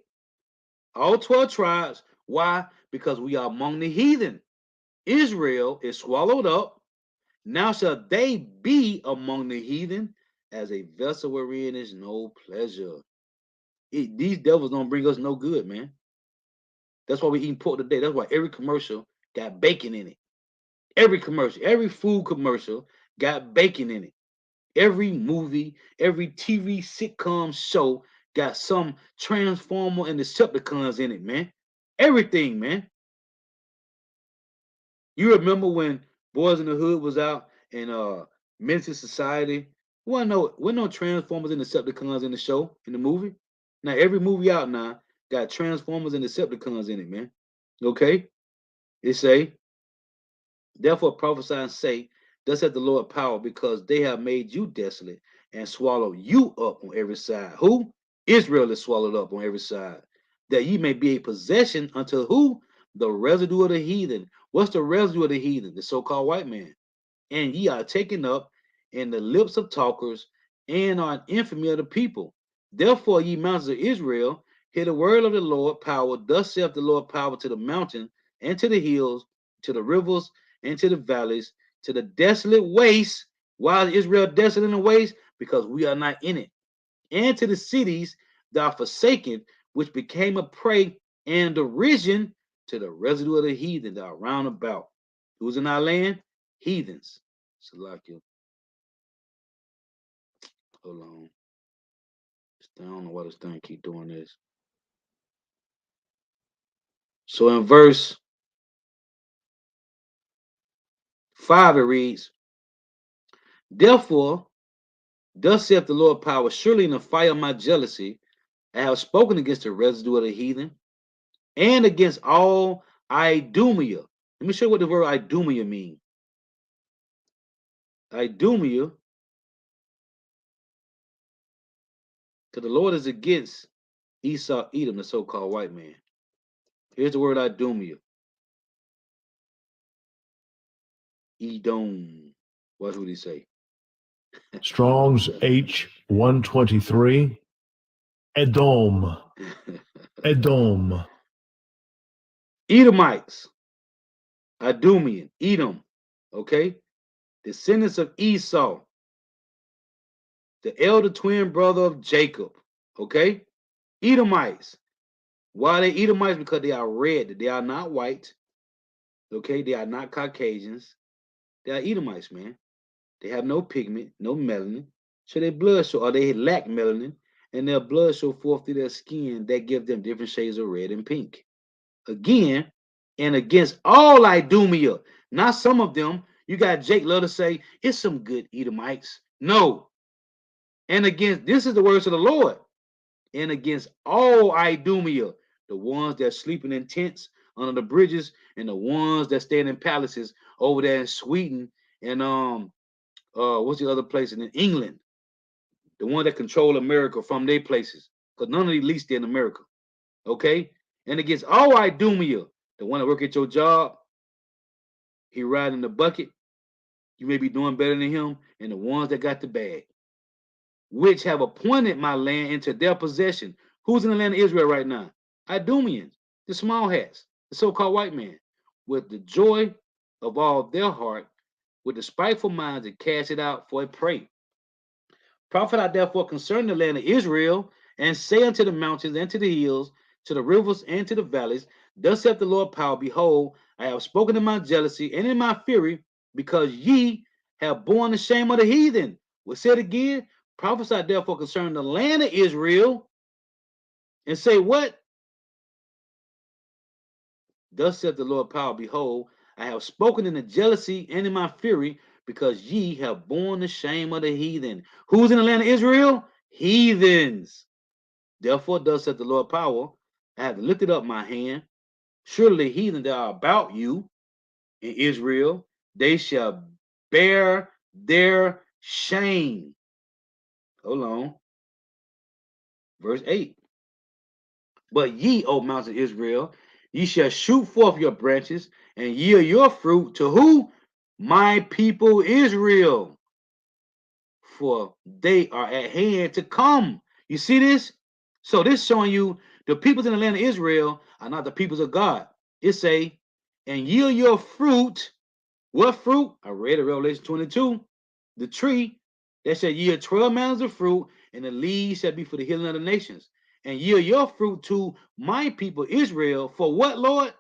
all 12 tribes. Why? Because we are among the heathen. Israel is swallowed up. Now shall they be among the heathen as a vessel wherein is no pleasure. These devils don't bring us no good, man. That's why we eating pork today. That's why every commercial got bacon in it. Every commercial, every food commercial got bacon in it. Every movie, every TV sitcom show got some Transformer and Decepticons in it, man. Everything, man. You remember when Boys in the Hood was out and Men's Society? Wasn't no Transformers and Decepticons in the show, in the movie. Now every movie out now got Transformers and Decepticons in it, man. Okay? It say, therefore prophesy and say, thus hath the Lord power, because they have made you desolate and swallowed you up on every side. Who? Israel is swallowed up on every side. That ye may be a possession unto who? The residue of the heathen. What's the residue of the heathen? The so-called white man. And ye are taken up in the lips of talkers and are an infamy of the people. Therefore, ye mountains of Israel, hear the word of the Lord power. Thus saith the Lord power to the mountain and to the hills, to the rivers and to the valleys, to the desolate waste. Why is Israel desolate and waste? Because we are not in it. And to the cities that are forsaken, which became a prey and derision to the residue of the heathen that are round about. Who's in our land? Heathens. Salakia. Hold on. I don't know why this thing keep doing this. So in verse 5 it reads, therefore, thus saith the Lord power, surely in the fire of my jealousy, I have spoken against the residue of the heathen and against all Idumea. Let me show you what the word Idumea means. Idumea, because the Lord is against Esau, Edom, the so-called white man. Here's the word Idumea. Edom. Watch what he say. Strong's H123. Edom. Edom. Edomites. Idumean. Edom. Okay? Descendants of Esau, the elder twin brother of Jacob. Okay? Edomites. Why are they Edomites? Because they are red. They are not white. Okay? They are not Caucasians. They are Edomites, man. They have no pigment, no melanin. So their blood show, or they lack melanin, and their blood show forth through their skin that give them different shades of red and pink. Again, and against all Idumea, not some of them. You got Jake love to say, it's some good Edomites. No. And against, this is the words of the Lord, and against all Idumea, the ones that sleeping in tents under the bridges, and the ones that stand in palaces over there in Sweden, and what's the other place in England? The one that control America from their places, because none of these least in America. Okay, and against all Idumea, the one that work at your job, he riding the bucket. You may be doing better than him, and the ones that got the bag, which have appointed my land into their possession. Who's in the land of Israel right now? Idumeans, the small hats, the so-called white man, with the joy of all their heart, with the spiteful minds that cast it out for a prey. Prophet I therefore concerning the land of Israel, and say unto the mountains and to the hills, to the rivers and to the valleys, thus saith the Lord power, behold, I have spoken in my jealousy and in my fury, because ye have borne the shame of the heathen. Well, say it again. Prophesy therefore concerning the land of Israel, and say what? Thus saith the Lord power, behold, I have spoken in the jealousy and in my fury, because ye have borne the shame of the heathen. Who's in the land of Israel? Heathens. Therefore, thus saith the Lord power, I have lifted up my hand. Surely the heathen that are about you in Israel, they shall bear their shame. Hold on. Verse 8. But ye, O mountain Israel, ye shall shoot forth your branches and yield your fruit to who? My people Israel. For they are at hand to come. You see this? So this showing you the peoples in the land of Israel are not the peoples of God. It say, and yield your fruit. What fruit? I read in Revelation 22. The tree that shall yield 12 manners of fruit, and the leaves shall be for the healing of the nations. And yield your fruit to my people Israel. For what, Lord?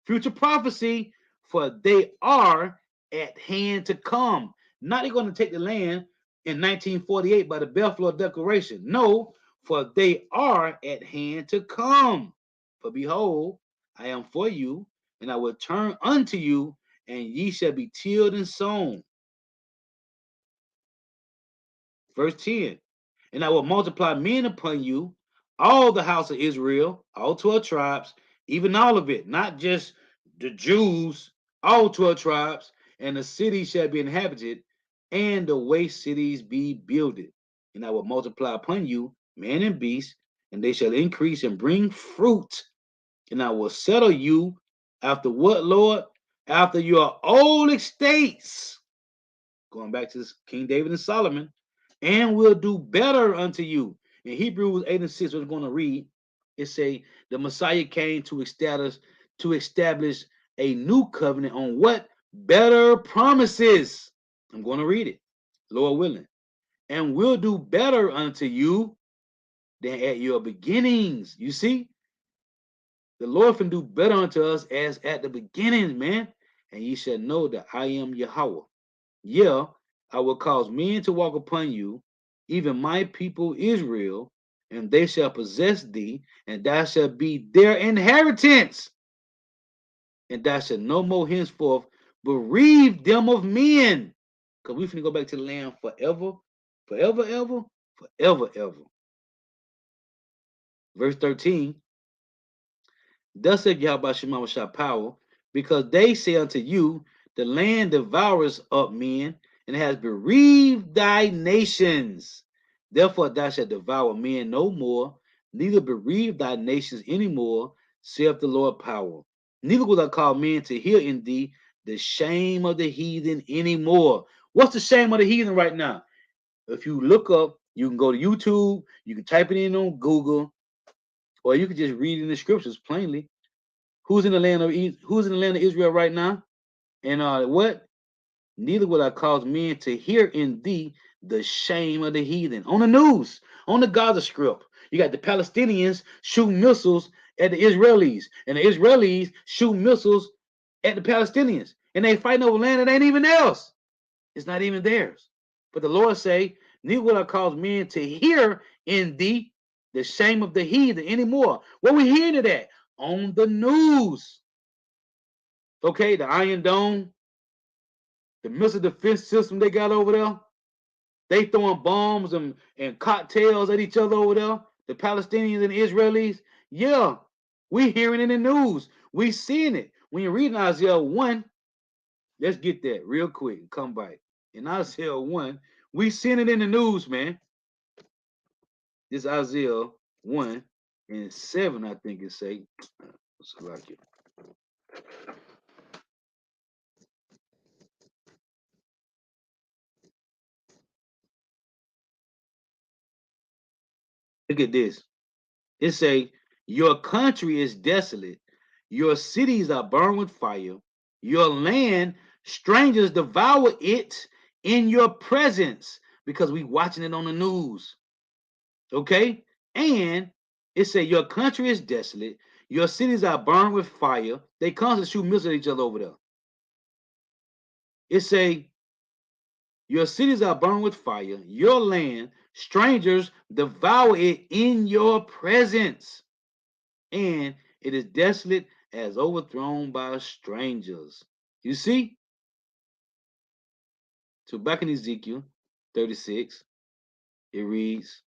Future prophecy. For they are at hand to come. Not they're going to take the land in 1948 by the Balfour Declaration. No, for they are at hand to come. For behold, I am for you, and I will turn unto you, and ye shall be tilled and sown. Verse 10. And I will multiply men upon you, all the house of Israel, all 12 tribes, even all of it, not just the Jews, all 12 tribes, and the city shall be inhabited, and the waste cities be builded. And I will multiply upon you man and beast, and they shall increase and bring fruit. And I will settle you after what, Lord? After your old estates. Going back to King David and Solomon, and will do better unto you. In Hebrews 8 and 6, we're going to read, it say the Messiah came to establish a new covenant on what? Better promises. I'm going to read it, Lord willing. And will do better unto you than at your beginnings. You see, the Lord can do better unto us as at the beginning, man. And ye shall know that I am Yahweh. Yeah, I will cause men to walk upon you, even my people Israel, and they shall possess thee, and thou shalt be their inheritance. And thou shalt no more henceforth bereave them of men. Because we finna go back to the land forever, forever, ever, forever, ever. Verse 13. Thus said Yahweh Shema Shah power, because they say unto you, the land devours up men, and has bereaved thy nations. Therefore thou shalt devour men no more, neither bereave thy nations any more, saith the Lord power. Neither will I call men to hear in thee the shame of the heathen any more. What's the shame of the heathen right now? If you look up, you can go to YouTube, you can type it in on Google, or you can just read in the scriptures plainly. Who's in the land of Israel right now? And what? Neither will I cause men to hear in thee the shame of the heathen. On the news, on the Gaza Strip, you got the Palestinians shooting missiles at the Israelis, and the Israelis shoot missiles at the Palestinians, and they fighting over land that ain't even theirs. It's not even theirs. But the Lord say, neither will I cause men to hear in thee the shame of the heathen anymore. Where we hearing it at? On the news. Okay, the Iron Dome, the missile defense system they got over there, they throwing bombs and cocktails at each other over there, the Palestinians and the Israelis. Yeah, we hearing it in the news. We seeing it. When you're reading Isaiah 1, let's get that real quick and come back. In Isaiah 1, we seeing it in the news, man. This Isaiah 1 and 7, I think it say. Let's like it. Look at this. It say, your country is desolate, your cities are burned with fire, your land, strangers devour it in your presence, because we watching it on the news. Okay? And it say, your country is desolate, your cities are burned with fire. They constantly shoot missiles at each other over there. It say, Your cities are burned with fire, your land, strangers devour it in your presence, and it is desolate as overthrown by strangers. You see? So back in Ezekiel 36, it reads,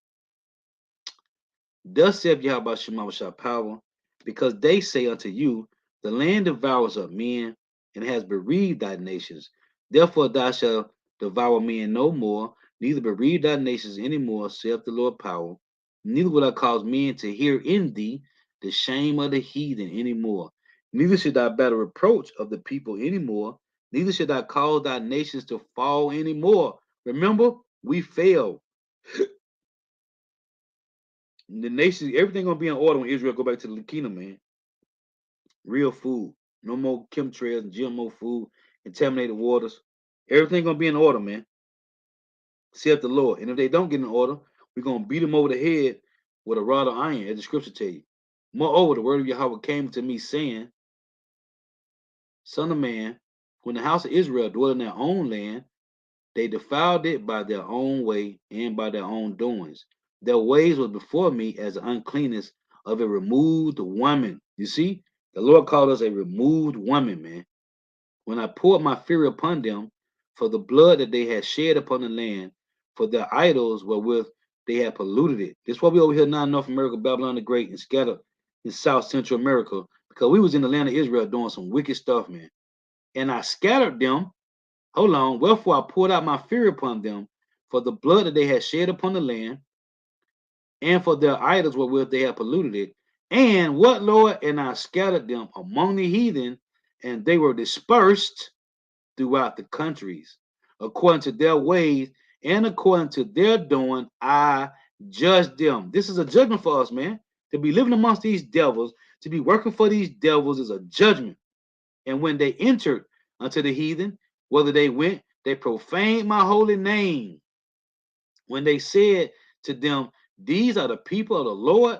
Thus saith Yahweh Shemashah power, because they say unto you, the land devours up men, and has bereaved thy nations. Therefore thou shalt devour men no more, neither bereave thy nations any more, saith the Lord power. Neither will I cause men to hear in thee the shame of the heathen any more. Neither should I bear the reproach of the people any more. Neither should I cause thy nations to fall any more. Remember, we failed. The nations, everything gonna be in order when Israel go back to the kingdom, man. Real food, no more chemtrails and GMO food, contaminated waters. Everything gonna be in order, man. Saith the Lord. And if they don't get in order, we're gonna beat them over the head with a rod of iron, as the scripture tell you. Moreover, the word of Yahweh came to me, saying, Son of man, when the house of Israel dwell in their own land, they defiled it by their own way and by their own doings. Their ways were before me as the uncleanness of a removed woman. You see, the Lord called us a removed woman, man. When I poured my fury upon them for the blood that they had shed upon the land, for their idols wherewith they had polluted it. This is why we over here now in North America, Babylon the Great, and scattered in South Central America, because we was in the land of Israel doing some wicked stuff, man. And I scattered them. Hold on. Wherefore I poured out my fury upon them for the blood that they had shed upon the land, and for their idols wherewith they had polluted it. And what, Lord? And I scattered them among the heathen, and they were dispersed throughout the countries. According to their ways and according to their doing, I judged them. This is a judgment for us, man. To be living amongst these devils, to be working for these devils is a judgment. And when they entered unto the heathen, whether they went, they profaned my holy name. When they said to them, These are the people of the Lord,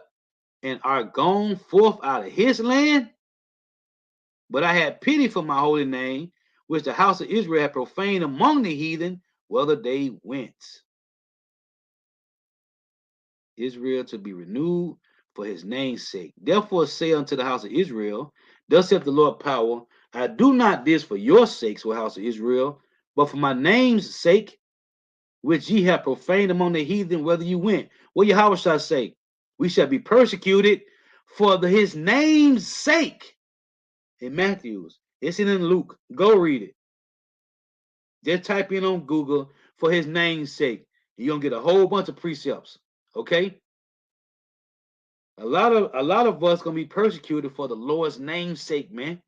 and are gone forth out of his land. But I had pity for my holy name, which the house of Israel had profaned among the heathen, whether they went. Israel to be renewed for his name's sake. Therefore say unto the house of Israel, Thus saith the Lord power, I do not this for your sakes, O house of Israel, but for my name's sake, which ye have profaned among the heathen, whether you went. What Yahweh shall say? We shall be persecuted for his name's sake. In Matthew's, it's in Luke. Go read it. Just type in on Google for his name's sake. You're gonna get a whole bunch of precepts. Okay? A lot of us gonna be persecuted for the Lord's name's sake, man.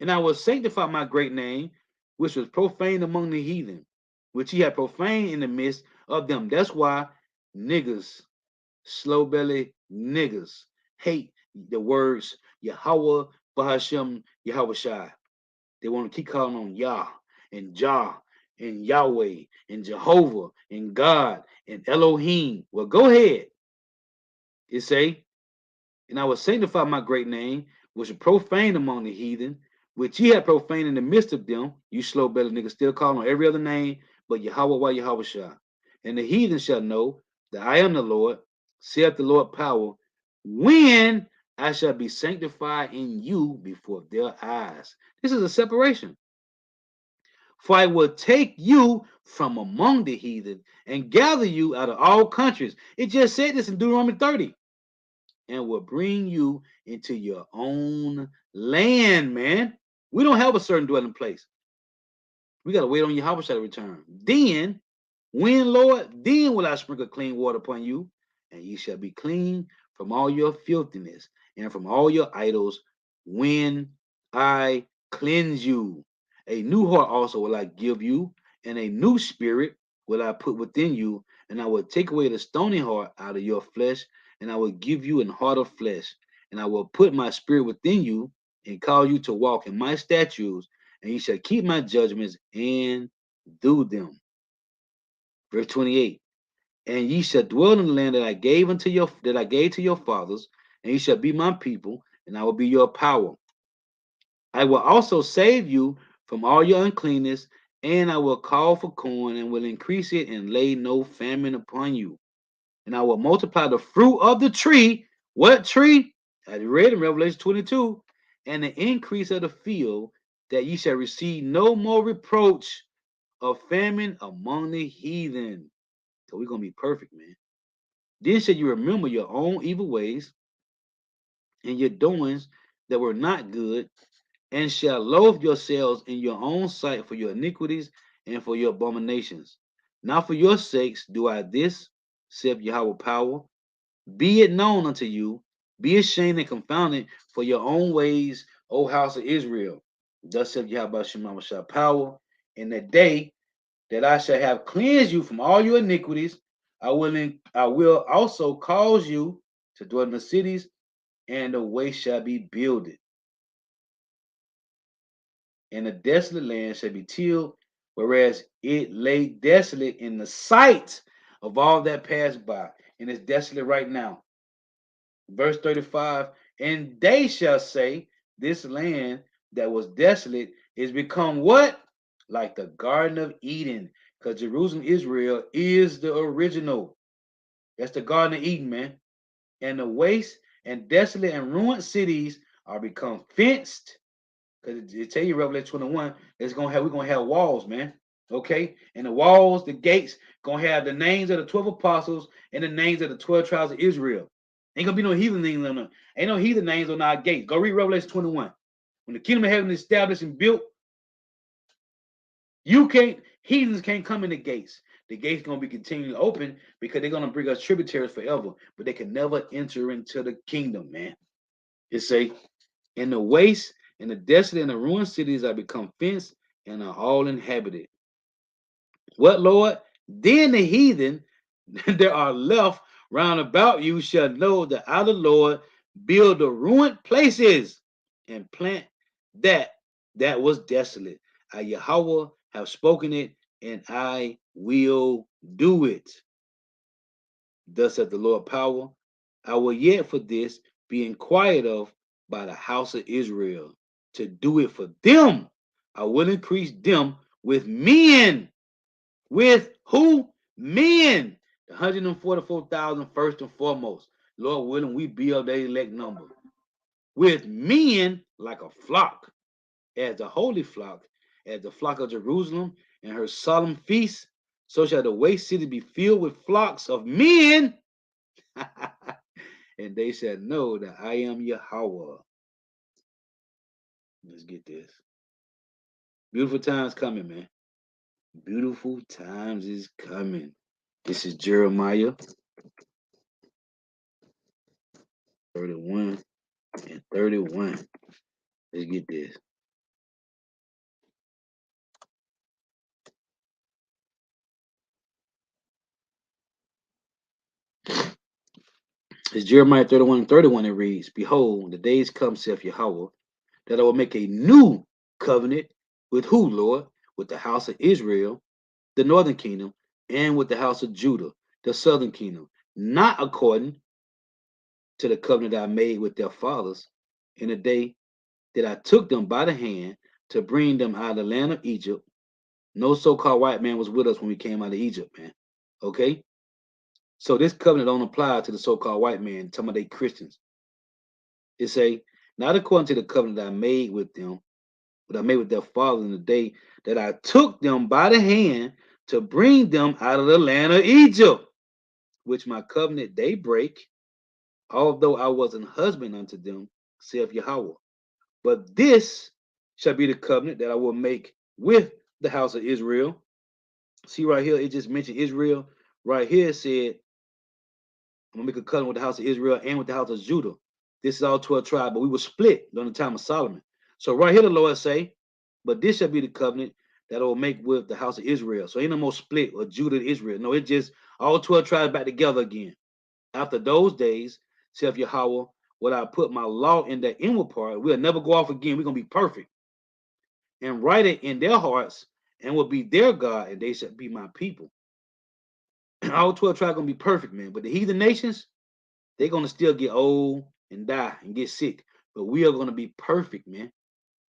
And I will sanctify my great name, which was profaned among the heathen, which he had profaned in the midst of them. That's why niggas, slow belly niggas, hate the words Yahweh, Bahashem, Yahweh Shai. They want to keep calling on Yah and Jah and Yahweh and Jehovah and God and Elohim. Well, go ahead. It say, and I will sanctify my great name, which was profaned among the heathen, which ye had profaned in the midst of them. You slow belly niggas still calling on every other name but Yahweh why Yahweh Shah. And the heathen shall know that I am the Lord, saith the Lord power, when I shall be sanctified in you before their eyes. This is a separation. For I will take you from among the heathen and gather you out of all countries. It just said this in Deuteronomy 30. And will bring you into your own land, man. We don't have a certain dwelling place. We got to wait on Yahweh to return. Then, when, Lord, then will I sprinkle clean water upon you, and ye shall be clean from all your filthiness and from all your idols when I cleanse you. A new heart also will I give you, and a new spirit will I put within you, and I will take away the stony heart out of your flesh, and I will give you an heart of flesh, and I will put my spirit within you, and call you to walk in my statutes, and ye shall keep my judgments and do them. Verse 28. And ye shall dwell in the land that I gave to your fathers, and ye shall be my people, and I will be your power. I will also save you from all your uncleanness, And I will call for corn and will increase it and lay no famine upon you. And I will multiply the fruit of the tree. What tree? As you read in Revelation 22. And the increase of the field, that ye shall receive no more reproach of famine among the heathen. So we're going to be perfect, man. Then shall you remember your own evil ways and your doings that were not good, and shall loathe yourselves in your own sight for your iniquities and for your abominations. Now for your sakes do I this, saith Yahweh power. Be it known unto you, be ashamed and confounded for your own ways, O house of Israel. Thus saith Yahweh Shema shall power. In the day that I shall have cleansed you from all your iniquities, I will also cause you to dwell in the cities, and the way shall be builded, and the desolate land shall be tilled, whereas it lay desolate in the sight of all that passed by, and it's desolate right now. Verse 35, and they shall say, this land that was desolate is become what? Like the Garden of Eden, because Jerusalem, Israel, is the original. That's the Garden of Eden, man. And the waste and desolate and ruined cities are become fenced. Because it tell you Revelation 21, we're gonna have walls, man. Okay? And the walls, the gates, gonna have the names of the 12 apostles and the names of the 12 tribes of Israel. Ain't gonna be no heathen names on them. Ain't no heathen names on our gates. Go read Revelation 21. When the kingdom of heaven is established and built, heathens can't come in the gates. The gates gonna be continually open because they're gonna bring us tributaries forever, but they can never enter into the kingdom, man. It say, in the waste and the desolate and the ruined cities are become fenced and are all inhabited. What, Lord? Then the heathen that are left round about you shall know that I, the Lord, build the ruined places and plant that that was desolate. I, Yahweh, have spoken it, and I will do it. Thus saith the Lord power. I will yet for this be inquired of by the house of Israel, to do it for them. I will increase them with men. With who? Men. The 144,000 first and foremost. Lord willing, we be of the elect number. With men like a flock, as the holy flock, as the flock of Jerusalem and her solemn feast, so shall the waste city be filled with flocks of men. And they shall know that I am Yahweh. Let's get this. Beautiful times coming, man. Beautiful times is coming. This is Jeremiah 31 and 31. Let's get this. It's Jeremiah 31 and 31. It reads, behold, the days come, saith Yahweh, that I will make a new covenant with who, Lord? With the house of Israel, the northern kingdom, and with the house of Judah, the southern kingdom, not according to the covenant I made with their fathers in the day that I took them by the hand to bring them out of the land of Egypt. No so-called white man was with us when we came out of Egypt, man. Okay? So this covenant don't apply to the so-called white man, talking about they Christians. It say, not according to the covenant that I made with them, but I made with their fathers in the day that I took them by the hand to bring them out of the land of Egypt, which my covenant they break, although I was an husband unto them, saith Yahweh. But this shall be the covenant that I will make with the house of Israel. See right here, it just mentioned Israel. Right here it said, I'm gonna make a covenant with the house of Israel and with the house of Judah. This is all 12 tribes, but we were split during the time of Solomon. So right here the Lord say, but this shall be the covenant that I will make with the house of Israel. So ain't no more split or Judah and Israel. No, it just all 12 tribes back together again. After those days, saith Yahweh, when I put my law in the inward part, we'll never go off again. We're gonna be perfect and write it in their hearts, and will be their God, and they shall be my people. All 12 tribes gonna be perfect, man. But the heathen nations, they're gonna still get old and die and get sick. But we are gonna be perfect, man.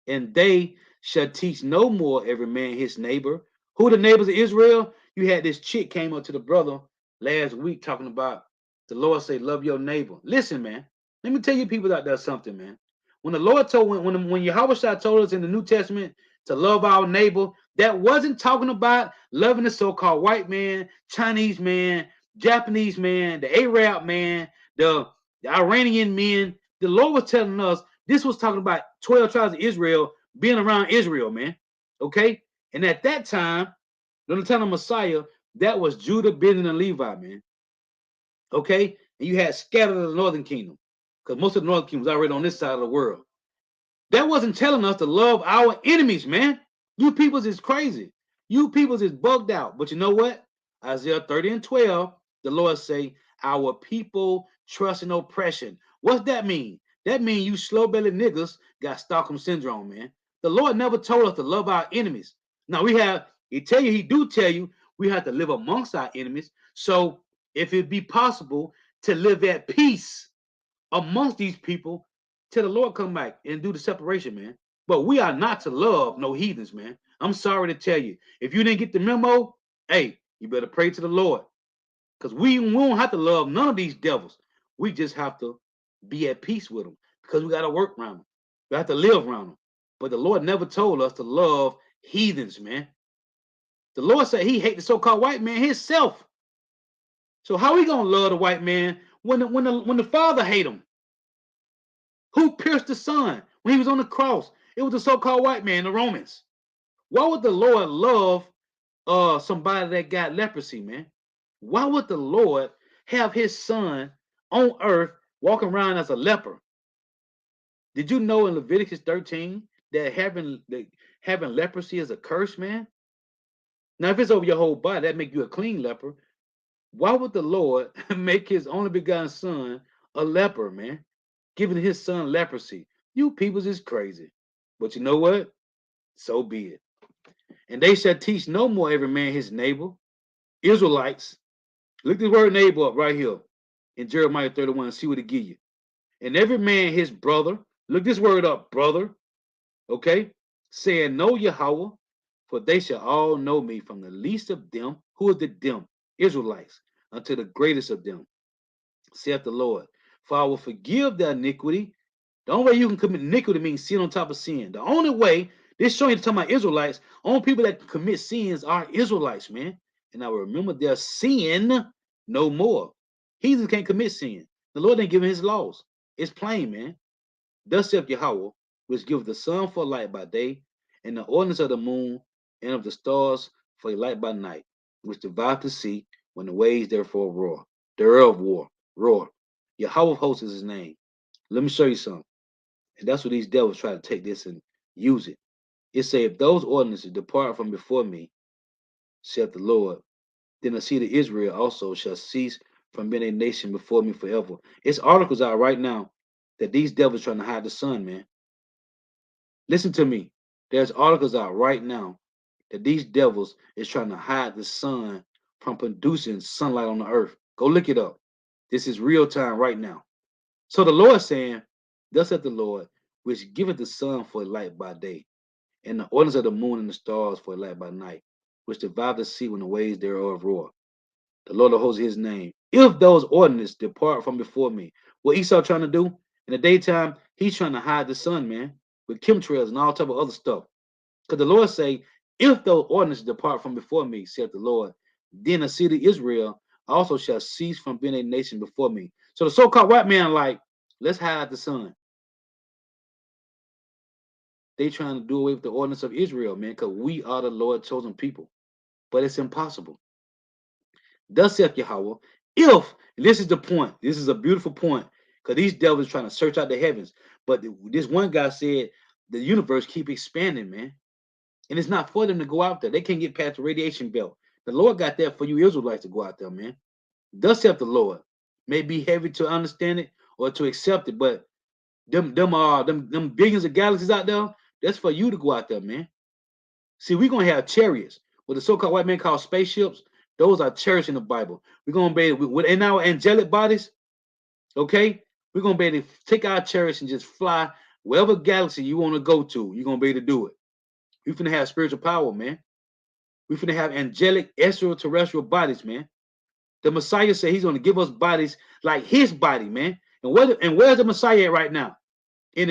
And they shall teach no more every man his neighbor. Who the neighbors of Israel? You had this chick came up to the brother last week talking about the Lord say, love your neighbor. Listen, man. Let me tell you people out there something, man. When the Lord told when Yahweh told us in the New Testament to love our neighbor, that wasn't talking about loving the so-called white man, Chinese man, Japanese man, the Arab man, the Iranian men. The Lord was telling us this was talking about 12 tribes of Israel being around Israel, man. Okay? And at that time, during the time of Messiah, that was Judah, Benjamin, and Levi, man. Okay? And you had scattered of the northern kingdom. Because most of the northern kingdom was already on this side of the world. That wasn't telling us to love our enemies, man. You peoples is crazy. You peoples is bugged out. But you know what? Isaiah 30 and 12, the Lord say, our people trust in oppression. What's that mean? That mean you slow-bellied niggas got Stockholm syndrome, man. The Lord never told us to love our enemies. Now he do tell you we have to live amongst our enemies. So if it be possible to live at peace amongst these people till the Lord come back and do the separation, man. But we are not to love no heathens, man. I'm sorry to tell you. If you didn't get the memo, hey, you better pray to the Lord. Because we won't have to love none of these devils. We just have to be at peace with them because we got to work around them. We have to live around them. But the Lord never told us to love heathens, man. The Lord said he hates the so-called white man himself. So how we gonna love the white man when the Father hate him? Who pierced the Son when he was on the cross? It was the so-called white man, the Romans. Why would the Lord love somebody that got leprosy, man? Why would the Lord have his son on earth walking around as a leper? Did you know in Leviticus 13 that having leprosy is a curse, man? Now, if it's over your whole body, that make you a clean leper. Why would the Lord make his only begotten son a leper, man? Giving his son leprosy. You peoples is crazy. But you know what? So be it. And they shall teach no more every man his neighbor. Israelites, look this word neighbor up right here in Jeremiah 31 and see what it give you. And every man his brother, look this word up, brother, okay? Saying, know Yahweh, for they shall all know me from the least of them, who is the them? Israelites, unto the greatest of them, saith the Lord. For I will forgive their iniquity. The only way you can commit iniquity means sin on top of sin. The only way, this showing you talking about Israelites, only people that commit sins are Israelites, man. And I will remember their sin no more. Heathens can't commit sin. The Lord ain't giving his laws. It's plain, man. Thus saith Yahweh, which giveth the sun for light by day, and the ordinance of the moon and of the stars for a light by night, which divide the sea when the waves therefore roar. Thereof roar. Yahweh of hosts is his name. Let me show you something. And that's what these devils try to take this and use it. It say, if those ordinances depart from before me, saith the Lord, then the seed of Israel also shall cease from being a nation before me forever. It's articles out right now that these devils trying to hide the sun, man. Listen to me. There's articles out right now that these devils is trying to hide the sun from producing sunlight on the earth. Go look it up. This is real time right now. So the Lord saying, thus saith the Lord, which giveth the sun for a light by day, and the ordinance of the moon and the stars for a light by night, which divide the sea when the waves thereof roar. The Lord of hosts is his name. If those ordinances depart from before me, what Esau trying to do in the daytime, he's trying to hide the sun, man, with chemtrails and all type of other stuff. Because the Lord say, if those ordinances depart from before me, saith the Lord, then the city of Israel also shall cease from being a nation before me. So the so-called white man, like, let's hide the sun. They trying to do away with the ordinance of Israel, man, because we are the Lord chosen people. But it's impossible. Thus saith Yahweh, if, and this is the point, this is a beautiful point, because these devils trying to search out the heavens. But this one guy said the universe keep expanding, man. And it's not for them to go out there. They can't get past the radiation belt. The Lord got that for you Israelites to go out there, man. Thus saith the Lord. May be heavy to understand it or to accept it, but them billions of galaxies out there, that's for you to go out there, man. See, we're gonna have chariots. What the so-called white man call spaceships, those are chariots in the Bible. We're gonna be able, within our angelic bodies, okay? We're gonna be able to take our chariots and just fly wherever galaxy you want to go to. You're gonna be able to do it. We finna have spiritual power, man. We finna have angelic extraterrestrial bodies, man. The Messiah said he's gonna give us bodies like his body, man. And where's the Messiah at right now? In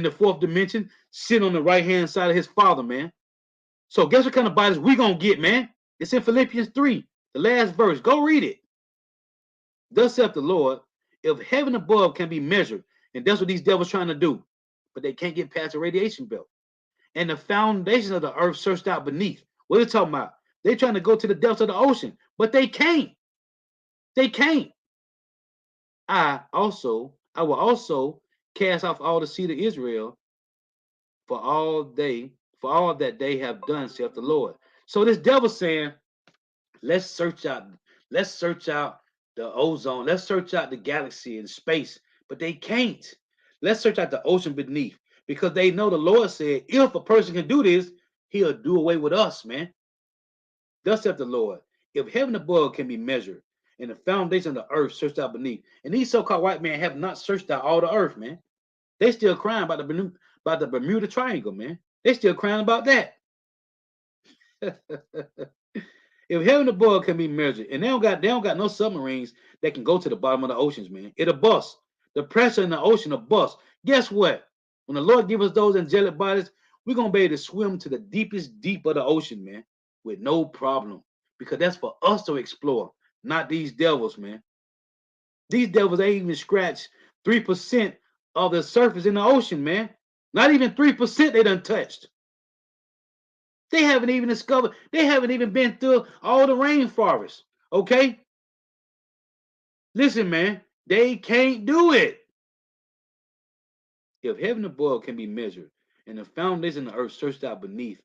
the fourth dimension, sitting on the right hand side of his father, man. So guess what kind of bodies we gonna get, man? It's in Philippians 3, the last verse. Go read it. Thus saith the Lord, if heaven above can be measured, and that's what these devils trying to do, but they can't get past the radiation belt. And the foundation of the earth searched out beneath. What are they talking about? They're trying to go to the depths of the ocean, but they can't. They can't. I will also cast off all the seed of Israel for all that they have done, saith the Lord. So this devil saying, let's search out, let's search out the ozone, let's search out the galaxy and space, but they can't. Let's search out the ocean beneath because they know the Lord said, if a person can do this, he'll do away with us, man. Thus saith the Lord, if heaven above can be measured and the foundation of the earth searched out beneath, and these so-called white men have not searched out all the earth, man. They still crying about the Bermuda Triangle, man. They still crying about that. If heaven above can be measured, and they don't got no submarines that can go to the bottom of the oceans, man. It'll bust. The pressure in the ocean will bust. Guess what? When the Lord give us those angelic bodies, we're gonna be able to swim to the deepest deep of the ocean, man, with no problem. Because that's for us to explore, not these devils, man. These devils ain't even scratched 3% of the surface in the ocean, man. Not even 3% they done touched. They haven't even discovered, they haven't even been through all the rainforests. Okay? Listen, man, they can't do it. If heaven above can be measured and the foundation of the earth searched out beneath,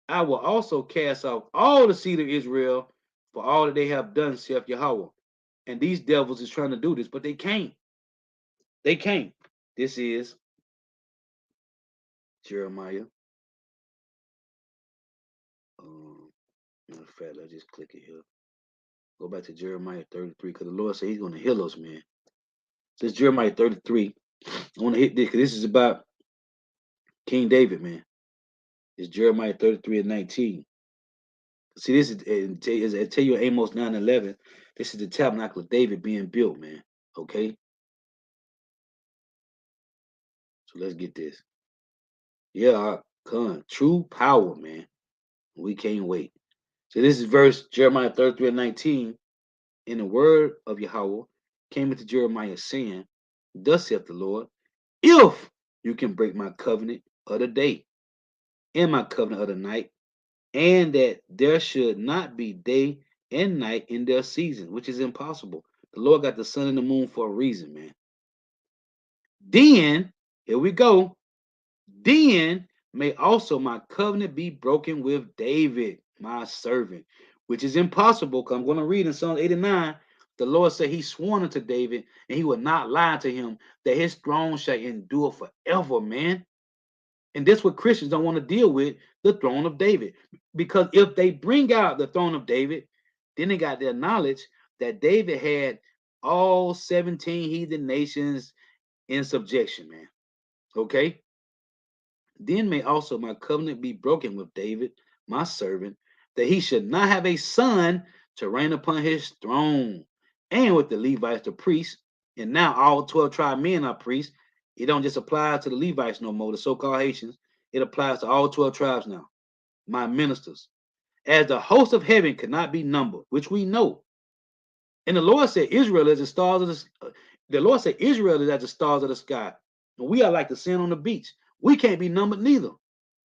I will also cast off all the seed of Israel for all that they have done, saith Yahweh. And these devils is trying to do this, but they can't. They can't. This is Jeremiah. Matter of fact, let's just click it here. Go back to Jeremiah 33, because the Lord said he's going to heal us, man. This is Jeremiah 33. I want to hit this because this is about King David, man. It's Jeremiah 33 and 19. See, this is I tell you Amos 9:11. This is the tabernacle of David being built, man. Okay? So let's get this. Yeah, come. True power, man. We can't wait. So this is verse Jeremiah 33 and 19. And the word of Yahweh came into Jeremiah saying, thus saith the Lord, if you can break my covenant of the day and my covenant of the night, and that there should not be day and night in their season, which is impossible. The Lord got the sun and the moon for a reason, man. Then, here we go. Then may also my covenant be broken with David, my servant, which is impossible. Because I'm going to read in Psalm 89. The Lord said he sworn unto David, and he would not lie to him, that his throne shall endure forever, man. And that's what Christians don't want to deal with, the throne of David. Because if they bring out the throne of David, then they got their knowledge that David had all 17 heathen nations in subjection, man. Okay? Then may also my covenant be broken with David, my servant, that he should not have a son to reign upon his throne, and with the Levites, the priests. And now all 12 tribe men are priests. It don't just apply to the Levites no more, the so-called Haitians. It applies to all 12 tribes now. My ministers. As the host of heaven cannot be numbered, which we know. And the Lord said Israel is the stars of the Lord said Israel is as the stars of the sky. And we are like the sand on the beach. We can't be numbered neither.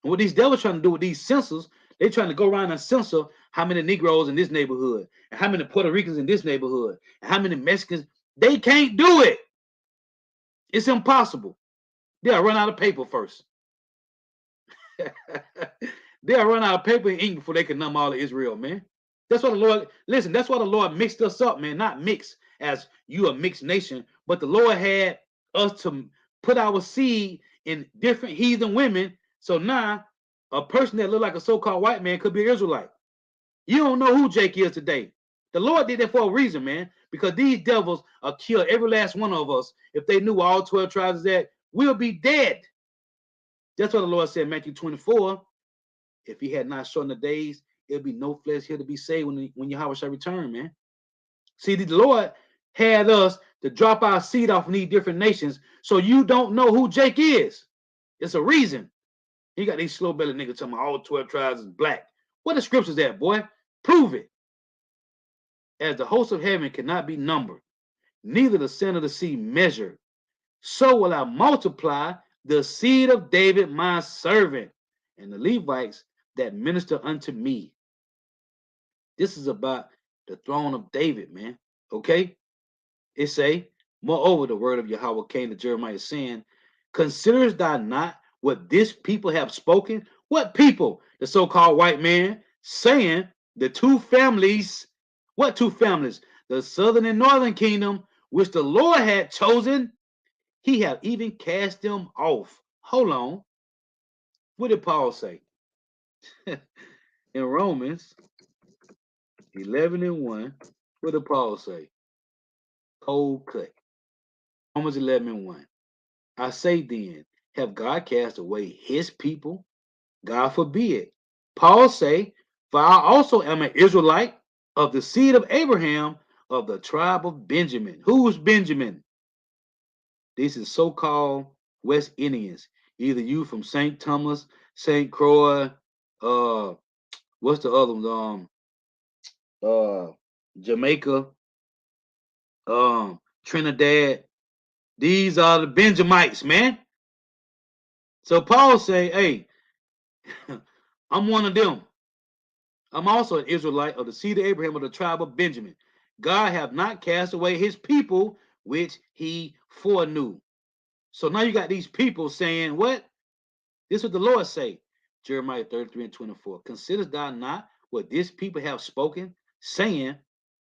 And what these devils trying to do with these censors, they're trying to go around and censor how many Negroes in this neighborhood, and how many Puerto Ricans in this neighborhood, and how many Mexicans. They can't do it. It's impossible. They'll run out of paper first. They'll run out of paper and ink before they can numb all of Israel, man. That's why the Lord, listen, that's why the Lord mixed us up, man. Not mix as you a mixed nation, but the Lord had us to put our seed in different heathen women. So now a person that look like a so-called white man could be an Israelite. You don't know who Jake is today. The Lord did that for a reason, man, because these devils will kill every last one of us. If they knew all 12 tribes is that, we'll be dead. That's what the Lord said in Matthew 24. If he had not shortened the days, there'll be no flesh here to be saved when Yahweh shall return, man. See, the Lord had us to drop our seed off in these different nations so you don't know who Jake is. It's a reason. He got these slow belly niggas talking about all 12 tribes is black. What the scriptures at, boy? Prove it. As the host of heaven cannot be numbered, neither the sand of the sea measured, so will I multiply the seed of David, my servant, and the Levites that minister unto me. This is about the throne of David, man. Okay? It say, moreover, the word of Yahweh came to Jeremiah saying, considerest thou not what this people have spoken? What people? The so-called white man, saying the two families. What two families? The southern and northern kingdom, which the Lord had chosen. He have even cast them off. Hold on. What did Paul say? In Romans 11 and 1, what did Paul say? Cold cut. Romans 11 and 1. I say then, have God cast away his people? God forbid. Paul say, for I also am an Israelite of the seed of Abraham of the tribe of Benjamin. Who's Benjamin? These is so-called West Indians. Either you from St. Thomas, St. Croix, what's the other one? Jamaica, Trinidad. These are the Benjamites, man. So Paul say, hey, I'm one of them. I'm also an Israelite of the seed of Abraham of the tribe of Benjamin. God have not cast away his people, which he foreknew. So now you got these people saying, what? This is what the Lord say. Jeremiah 33 and 24. Consider thou not what this people have spoken, saying,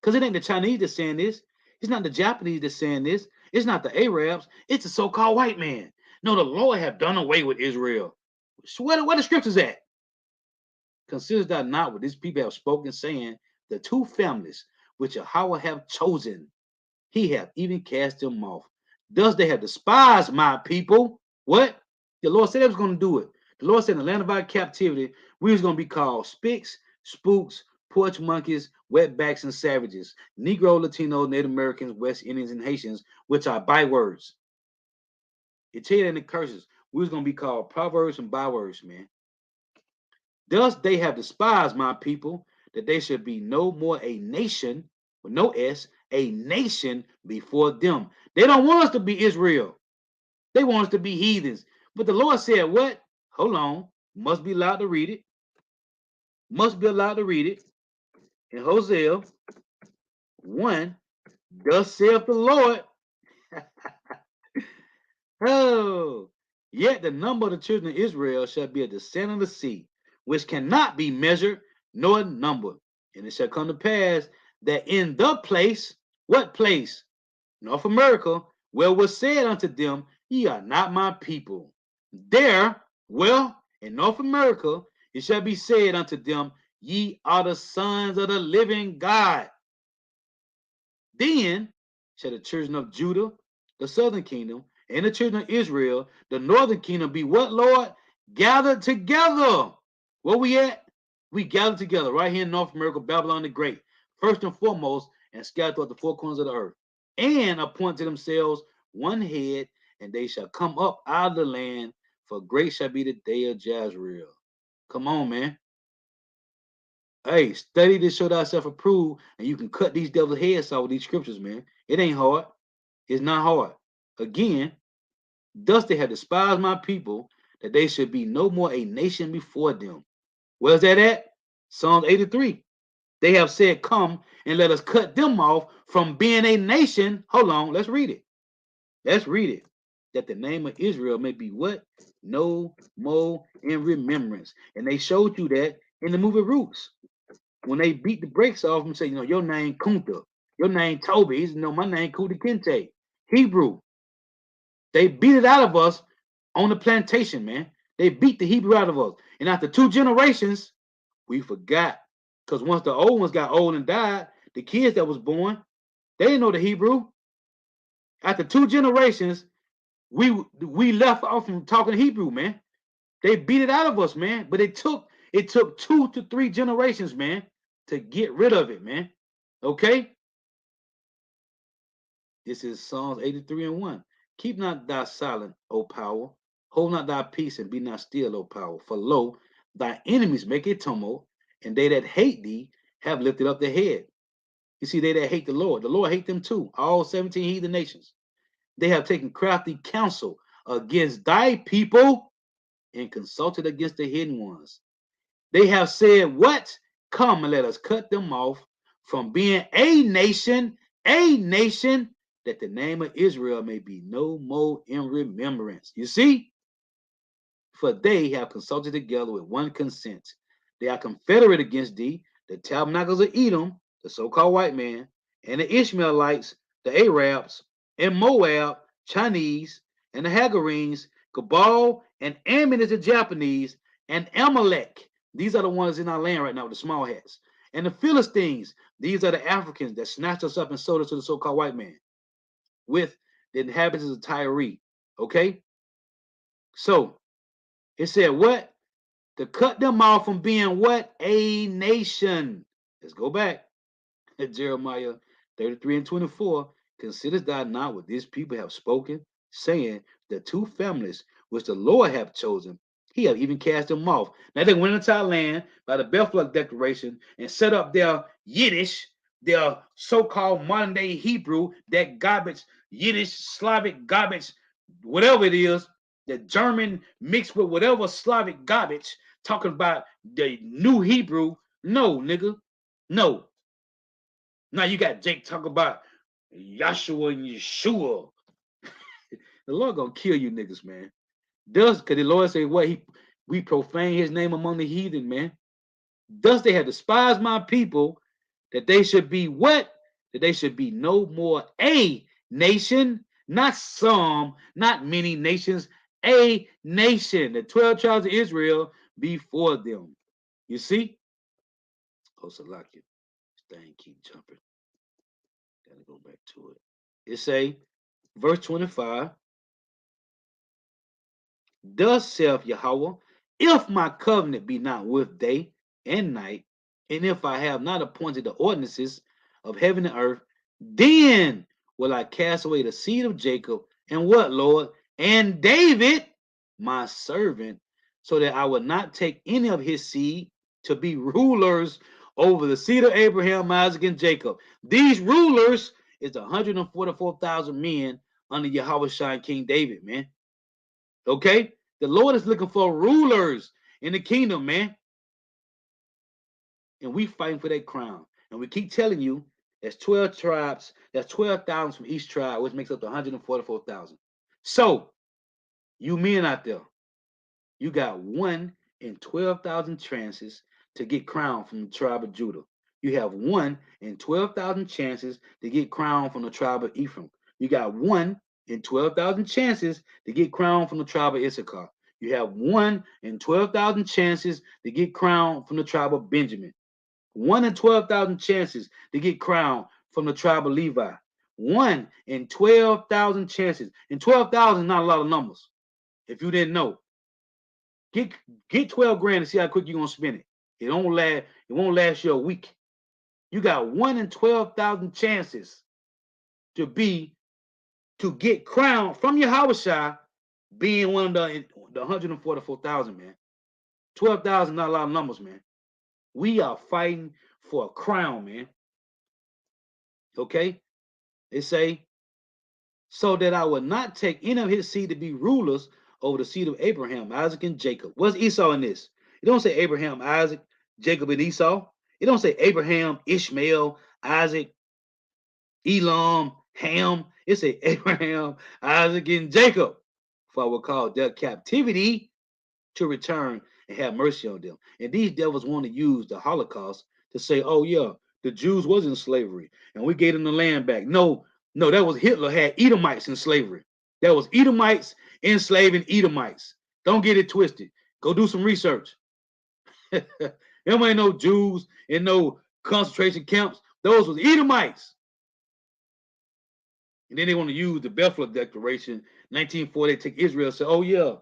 because it ain't the Chinese that's saying this. It's not the Japanese that's saying this. It's not the Arabs. It's the so-called white man. No, the Lord have done away with Israel. So where the scriptures at? Consider thou not what these people have spoken, saying, the two families which Yahweh have chosen, he hath even cast them off. Thus they have despised my people. What? The Lord said he was going to do it. The Lord said in the land of our captivity, we was going to be called spicks, spooks, porch monkeys, wetbacks, and savages. Negro, Latino, Native Americans, West Indians, and Haitians, which are bywords. It tell you in the curses, we was going to be called proverbs and bywords, man. Thus they have despised my people, that they should be no more a nation, with no S, a nation before them. They don't want us to be Israel. They want us to be heathens. But the Lord said, what? Hold on. Must be allowed to read it. Must be allowed to read it. In Hosea 1, thus saith the Lord. Oh, yet the number of the children of Israel shall be a the sand of the sea, which cannot be measured nor numbered. And it shall come to pass that in the place, what place? North America, where was said unto them, ye are not my people. There, well, in North America, it shall be said unto them, ye are the sons of the living God. Then shall the children of Judah, the southern kingdom, and the children of Israel, the northern kingdom, be what, Lord? Gathered together. Where we at? We gathered together right here in North America, Babylon the Great, first and foremost, and scattered throughout the four corners of the earth, and appoint to themselves one head, and they shall come up out of the land, for great shall be the day of Jezreel. Come on, man. Hey, study to show thyself approved, and you can cut these devils' heads off with these scriptures, man. It ain't hard. It's not hard. Again, thus they have despised my people, that they should be no more a nation before them. Where's that at? Psalms 83. They have said, come and let us cut them off from being a nation. Hold on, let's read it. Let's read it. That the name of Israel may be what? No more in remembrance. And they showed you that in the movie Roots. When they beat the brakes off and say, your name Kunta, your name Toby, he said, no, my name Kuta Kinte. Hebrew. They beat it out of us on the plantation, man. They beat the Hebrew out of us. And after 2 generations, we forgot. Because once the old ones got old and died, the kids that was born, they didn't know the Hebrew. After 2 generations, we left off from talking Hebrew, man. They beat it out of us, man. But it took It took 2 to 3 generations, man, to get rid of it, man. Okay? This is Psalms 83 and 1. Keep not thy silent, O power. Hold not thy peace and be not still, O power. For lo, thy enemies make a tumult, and they that hate thee have lifted up their head. You see, they that hate the Lord hate them too. All 17 heathen nations. They have taken crafty counsel against thy people and consulted against the hidden ones. They have said, what? Come and let us cut them off from being a nation, that the name of Israel may be no more in remembrance. You see? For they have consulted together with one consent. They are confederate against thee, the tabernacles of Edom, the so-called white man, and the Ishmaelites, the Arabs, and Moab, Chinese, and the Hagarenes, Cabal, and Ammon is the Japanese, and Amalek. These are the ones in our land right now with the small hats. And the Philistines, these are the Africans that snatched us up and sold us to the so-called white man with the inhabitants of Tyre. Okay? So it said what? To cut them off from being what? A nation. Let's go back. Jeremiah 33 and 24. Considerest thou not what these people have spoken, saying, the 2 families which the Lord hath chosen, he have even cast them off. Now they went into our land by the Bethel Declaration and set up their Yiddish, their so-called modern day Hebrew, that garbage, Yiddish, Slavic garbage, whatever it is, the German mixed with whatever Slavic garbage, talking about the new Hebrew. No, nigga. No. Now you got Jake talking about Yahshua and Yeshua. The Lord gonna kill you niggas, man. Does because the Lord say what we profane his name among the heathen, man. Thus they have despised my people, that they should be what? That they should be no more a nation, not some, not many nations, a nation. The 12 tribes of Israel before them. You see? Oh, Salakia. This thing keep jumping. Gotta go back to it. It say, verse 25, thus saith Yahweh, if my covenant be not with day and night, and if I have not appointed the ordinances of heaven and earth, then will I cast away the seed of Jacob, and what, Lord? And David, my servant, so that I will not take any of his seed to be rulers over the seed of Abraham, Isaac, and Jacob. These rulers is the 144,000 men under Yahweh Shine King David, man. Okay? The Lord is looking for rulers in the kingdom, man. And we fighting for that crown. And we keep telling you there's 12 tribes, there's 12,000 from each tribe, which makes up the 144,000. So, you men out there, you got 1 in 12,000 chances to get crowned from the tribe of Judah. You have 1 in 12,000 chances to get crowned from the tribe of Ephraim. You got 1 in 12,000 chances to get crowned from the tribe of Issachar. You have 1 in 12,000 chances to get crowned from the tribe of Benjamin. 1 in 12,000 chances to get crowned from the tribe of Levi. 1 in 12,000 chances. And 12,000 is not a lot of numbers. If you didn't know, get 12 grand and see how quick you're gonna spend it. It won't last you a week. You got 1 in 12,000 chances to get crowned from your Yahushua, being one of the 144,000, man. 12,000 not a lot of numbers, man. We are fighting for a crown, man. Okay? They say, so that I will not take any of his seed to be rulers over the seed of Abraham, Isaac, and Jacob. What's Esau in this? It don't say Abraham, Isaac, Jacob, and Esau. It don't say Abraham, Ishmael, Isaac, Elam, Ham. It say Abraham, Isaac, and Jacob. For I will call their captivity to return and have mercy on them. And these devils want to use the Holocaust to say, oh yeah, the Jews was in slavery and we gave them the land back. No, that was Hitler had Edomites in slavery. That was Edomites enslaving Edomites. Don't get it twisted. Go do some research. There ain't no Jews in no concentration camps. Those was Edomites. And then they want to use the Bethel Declaration, 1940, take Israel and say, oh yeah,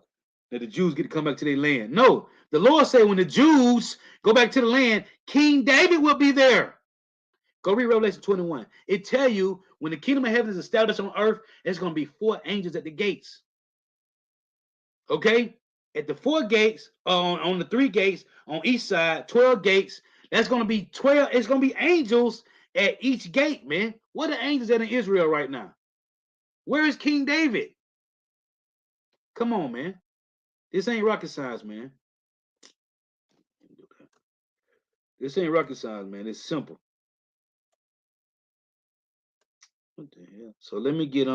that the Jews get to come back to their land. No, The Lord said when the Jews go back to the land, King David will be there. Go read Revelation 21. It tell you when the kingdom of heaven is established on earth, there's going to be 4 angels at the gates. Okay? At the 4 gates, on the 3 gates, on each side, 12 gates. That's going to be 12. It's going to be angels at each gate, man. What are angels at in Israel right now? Where is King David? Come on, man. This ain't rocket science, man. This ain't rocket science, man. It's simple. What the hell? So let me get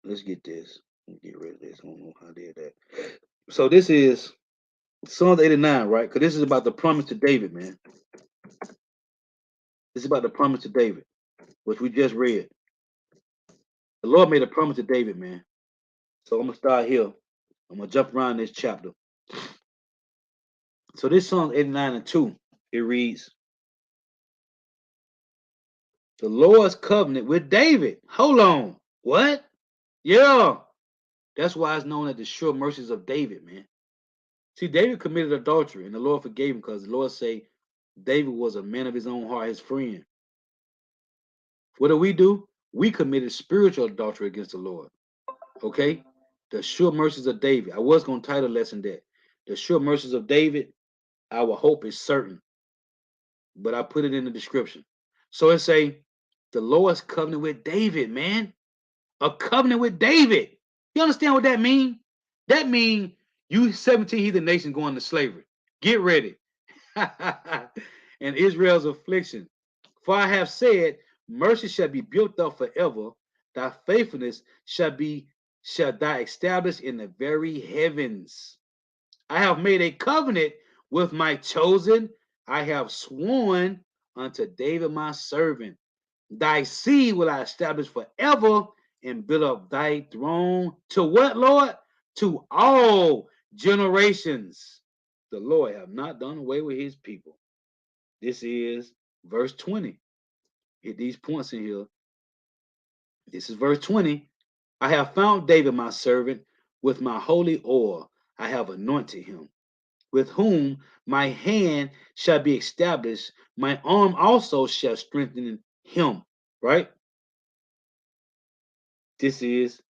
let's get this. Let me get rid of this. I don't know how I did that. So this is Psalms 89, right? Because this is about the promise to David, man. This is about the promise to David, which we just read. The Lord made a promise to David, man. So I'm gonna start here. I'm gonna jump around this chapter. So this Psalm 89 and 2, it reads, the Lord's covenant with David. Hold on. What? Yeah. That's why it's known as the sure mercies of David, man. See, David committed adultery, and the Lord forgave him because the Lord say David was a man of his own heart, his friend. What do? We committed spiritual adultery against the Lord. Okay? The sure mercies of David. I was going to title lesson that. The sure mercies of David, our hope is certain. But I put it in the description. So it say, the Lord's covenant with David, man. A covenant with David. You understand what that mean? That mean you 17 heathen nations going to slavery. Get ready. And Israel's affliction. For I have said, mercy shall be built up forever. Thy faithfulness shall thou establish in the very heavens. I have made a covenant with my chosen. I have sworn unto David my servant. Thy seed will I establish forever and build up thy throne. To what, Lord? To all generations. The Lord have not done away with his people. This is verse 20. Hit these points in here. This is verse 20. I have found David my servant, with my holy oil I have anointed him, with whom my hand shall be established, my arm also shall strengthen him. Right? This is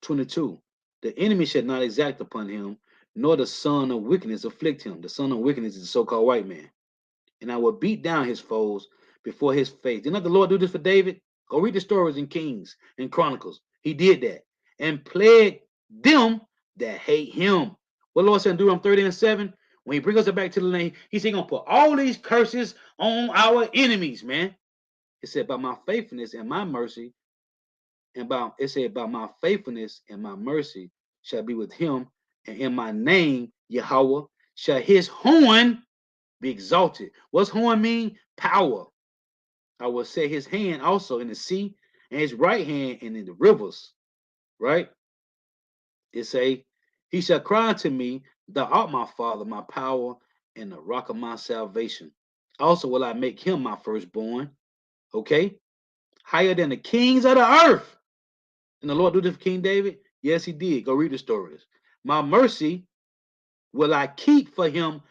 22. The enemy shall not exact upon him, nor the son of wickedness afflict him. The son of wickedness is the so-called white man. And I will beat down his foes before his face. Did not the Lord do this for David? Go read the stories in Kings and Chronicles. He did that. And plague them that hate him. What the Lord said in Deuteronomy 30 and 7, when he brings us back to the land, he said he's going to put all these curses on our enemies, man. It said, by my faithfulness and my mercy, by my faithfulness and my mercy shall be with him, and in my name, Yahweh, shall his horn be exalted. What's horn mean? Power. I will set his hand also in the sea, and his right hand in the rivers. Right? It say, he shall cry unto me, thou art my father, my power, and the rock of my salvation. Also will I make him my firstborn. Okay? Higher than the kings of the earth. And the Lord do this for King David? Yes, he did. Go read the stories. My mercy will I keep for him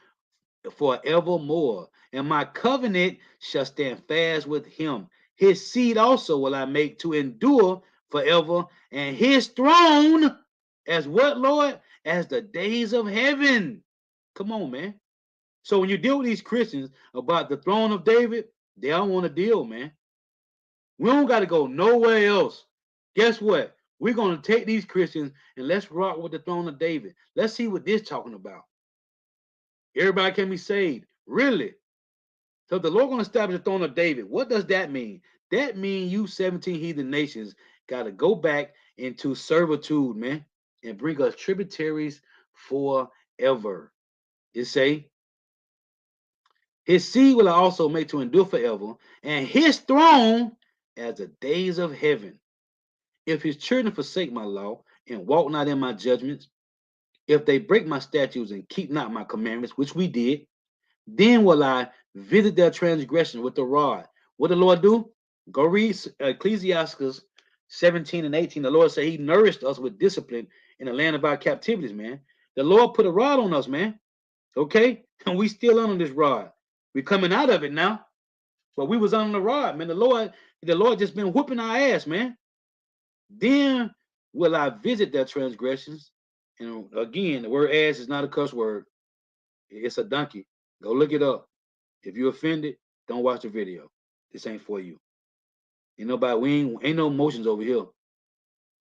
forevermore, and my covenant shall stand fast with him. His seed also will I make to endure forever, and his throne as what, Lord? As the days of heaven. Come on, man. So when you deal with these Christians about the throne of David, they don't want to deal, man. We don't got to go nowhere else. Guess what? We're going to take these Christians and let's rock with the throne of David. Let's see what this talking about. Everybody can be saved. Really? So the Lord going to establish the throne of David. What does that mean? That means you 17 heathen nations got to go back into servitude, man, and bring us tributaries forever. It say, his seed will I also make to endure forever, and his throne as the days of heaven. If his children forsake my law and walk not in my judgments, if they break my statutes and keep not my commandments, which we did, then will I visit their transgression with the rod. What the Lord do? Go read Ecclesiastes 17 and 18. The Lord said he nourished us with discipline in the land of our captivities, man. The Lord put a rod on us, man. Okay? And we still under this rod. We're coming out of it now. But we was on the rod, man. The Lord just been whooping our ass, man. Then will I visit their transgressions. And again, the word ass is not a cuss word. It's a donkey. Go look it up. If you're offended, don't watch the video. This ain't for you. Ain't nobody, we ain't no emotions over here.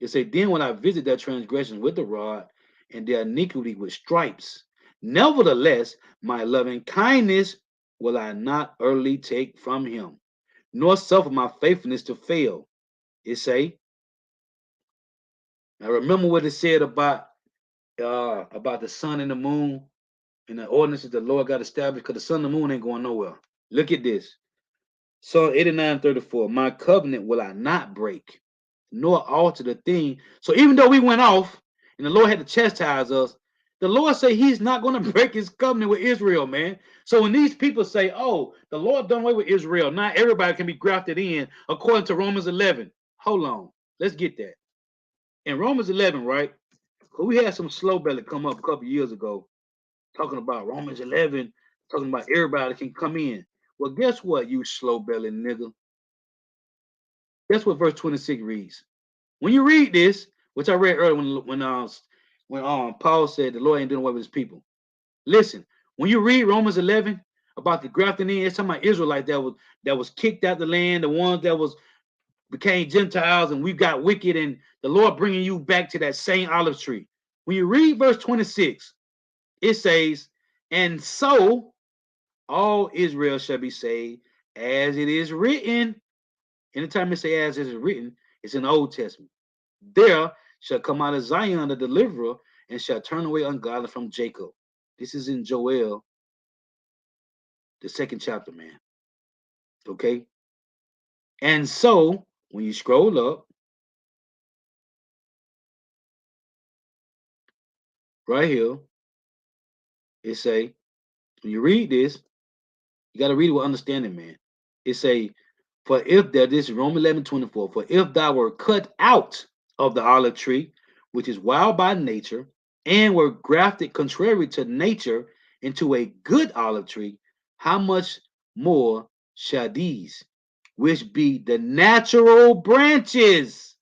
It say, then when I visit their transgressions with the rod and their iniquity with stripes, nevertheless, my loving kindness will I not utterly take from him, nor suffer my faithfulness to fail. It say, now remember what it said about the sun and the moon and the ordinances the Lord got established, because the sun and the moon ain't going nowhere. Look at this. Psalm 89:34. My covenant will I not break, nor alter the thing. So even though we went off and the Lord had to chastise us, the Lord said he's not going to break his covenant with Israel, man. So when these people say, oh, the Lord done away with Israel, not everybody can be grafted in according to Romans 11. Hold on. Let's get that. In Romans 11, right? We had some slow belly come up a couple years ago talking about Romans 11, talking about everybody can come in. Well, guess what, you slow belly nigga? That's what verse 26 reads. When you read this, which I read earlier when Paul said the Lord ain't doing away with his people. Listen, when you read Romans 11 about the grafting in, it's talking about Israelites that was kicked out the land, the ones that was became Gentiles, and we got wicked, and the Lord bringing you back to that same olive tree. When you read verse 26, it says, and so all Israel shall be saved, as it is written. Anytime it say as it is written, it's in the Old Testament. There shall come out of Zion the deliverer, and shall turn away ungodly from Jacob. This is in Joel, the second chapter, man. Okay? And so, when you scroll up, right here, it say, when you read this, you got to read it with understanding, man. It say, for if that this is Romans 11:24, for if thou were cut out of the olive tree, which is wild by nature, and were grafted contrary to nature into a good olive tree, how much more shall these, which be the natural branches,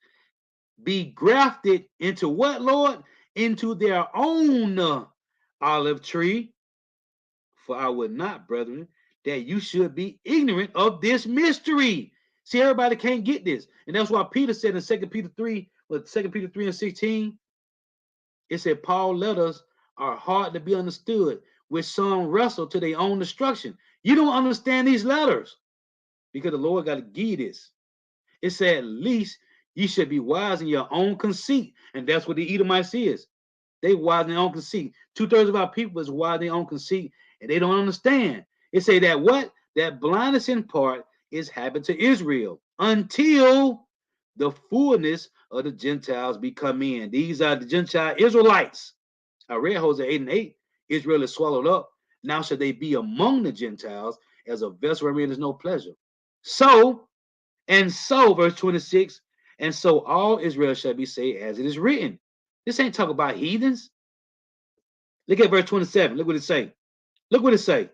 be grafted into what, Lord? Into their own olive tree. For I would not, brethren, that you should be ignorant of this mystery. See, everybody can't get this. And that's why Peter said in 2 Peter 3, with 2 Peter 3 and 16, it said, Paul letters are hard to be understood, which some wrestle to their own destruction. You don't understand these letters because the Lord got to give you this. It said, at least you should be wise in your own conceit. And that's what the Edomites is. They wise in their own conceit. 2/3 of our people is wise in their own conceit, and they don't understand. It say that what? That blindness in part is happened to Israel until the fullness of the Gentiles be come in. These are the Gentile Israelites. I read Hosea 8 and 8. Israel is swallowed up. Now shall they be among the Gentiles as a vessel wherein is no pleasure. So, verse 26, and so all Israel shall be saved as it is written. This ain't talk about heathens. Look at verse 27. Look what it say. Look what it say.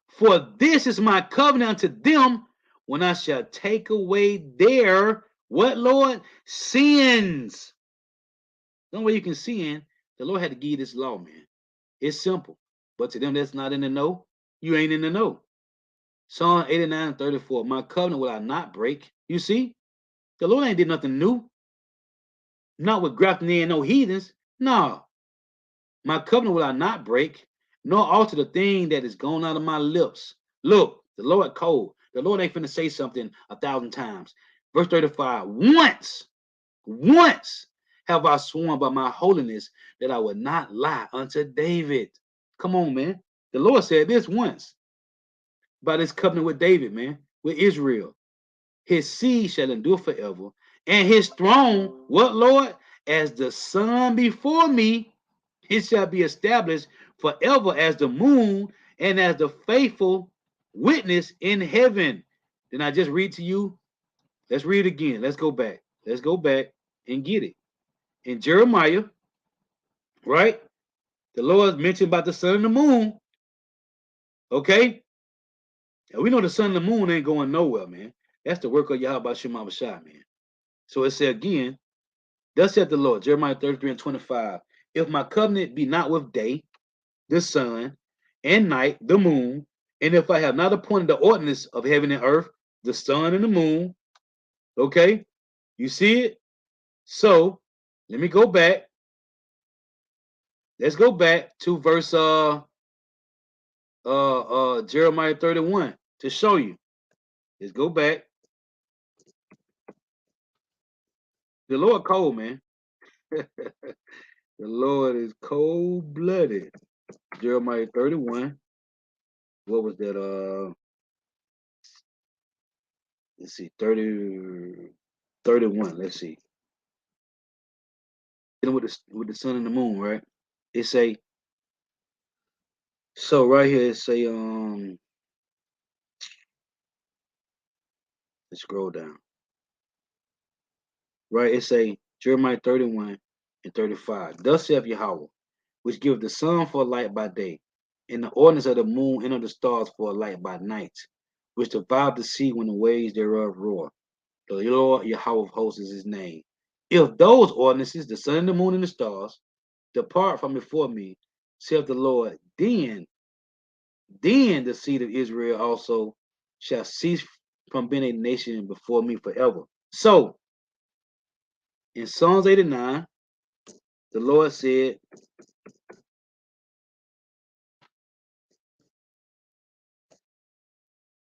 For this is my covenant unto them when I shall take away their, what, Lord? Sins. The only way you can sin, the Lord had to give you this law, man. It's simple. But to them that's not in the know, you ain't in the know. Psalm 89:34. My covenant will I not break. You see, the Lord ain't did nothing new. Not with grafting in no heathens. No. My covenant will I not break, nor alter the thing that is gone out of my lips. Look, the Lord cold. The Lord ain't finna say something 1,000 times. Verse 35. Once have I sworn by my holiness that I would not lie unto David. Come on, man. The Lord said this once by this covenant with David, man, with Israel. His seed shall endure forever, and his throne, what, Lord? As the sun before me, it shall be established forever as the moon and as the faithful witness in heaven. Then I just read to you Let's read it again. Let's go back. Let's go back and get it. In Jeremiah, right? The Lord mentioned about the sun and the moon. Okay? And we know the sun and the moon ain't going nowhere, man. That's the work of Yahweh Shema Shai, man. So it said again, thus saith the Lord, Jeremiah 33 and 25. If my covenant be not with day, the sun, and night, the moon, and if I have not appointed the ordinance of heaven and earth, the sun and the moon, okay? You see it? So let me go back. Let's go back to verse Jeremiah 31 to show you. Let's go back. The Lord cold, man. The Lord is cold-blooded. Jeremiah 31. What was that? Let's see, 30, 31. Let's see. Dealing with the sun and the moon, right? It say, so right here it say, let's scroll down. Right, it say Jeremiah 31 and 35. Thus saith Yahweh, which give the sun for a light by day, and the ordinance of the moon and of the stars for a light by night, which divide the sea when the waves thereof roar. The Lord Yahweh of hosts is his name. If those ordinances, the sun and the moon and the stars, depart from before me, saith the Lord, then the seed of Israel also shall cease from being a nation before me forever. So in Psalms 89, the Lord said,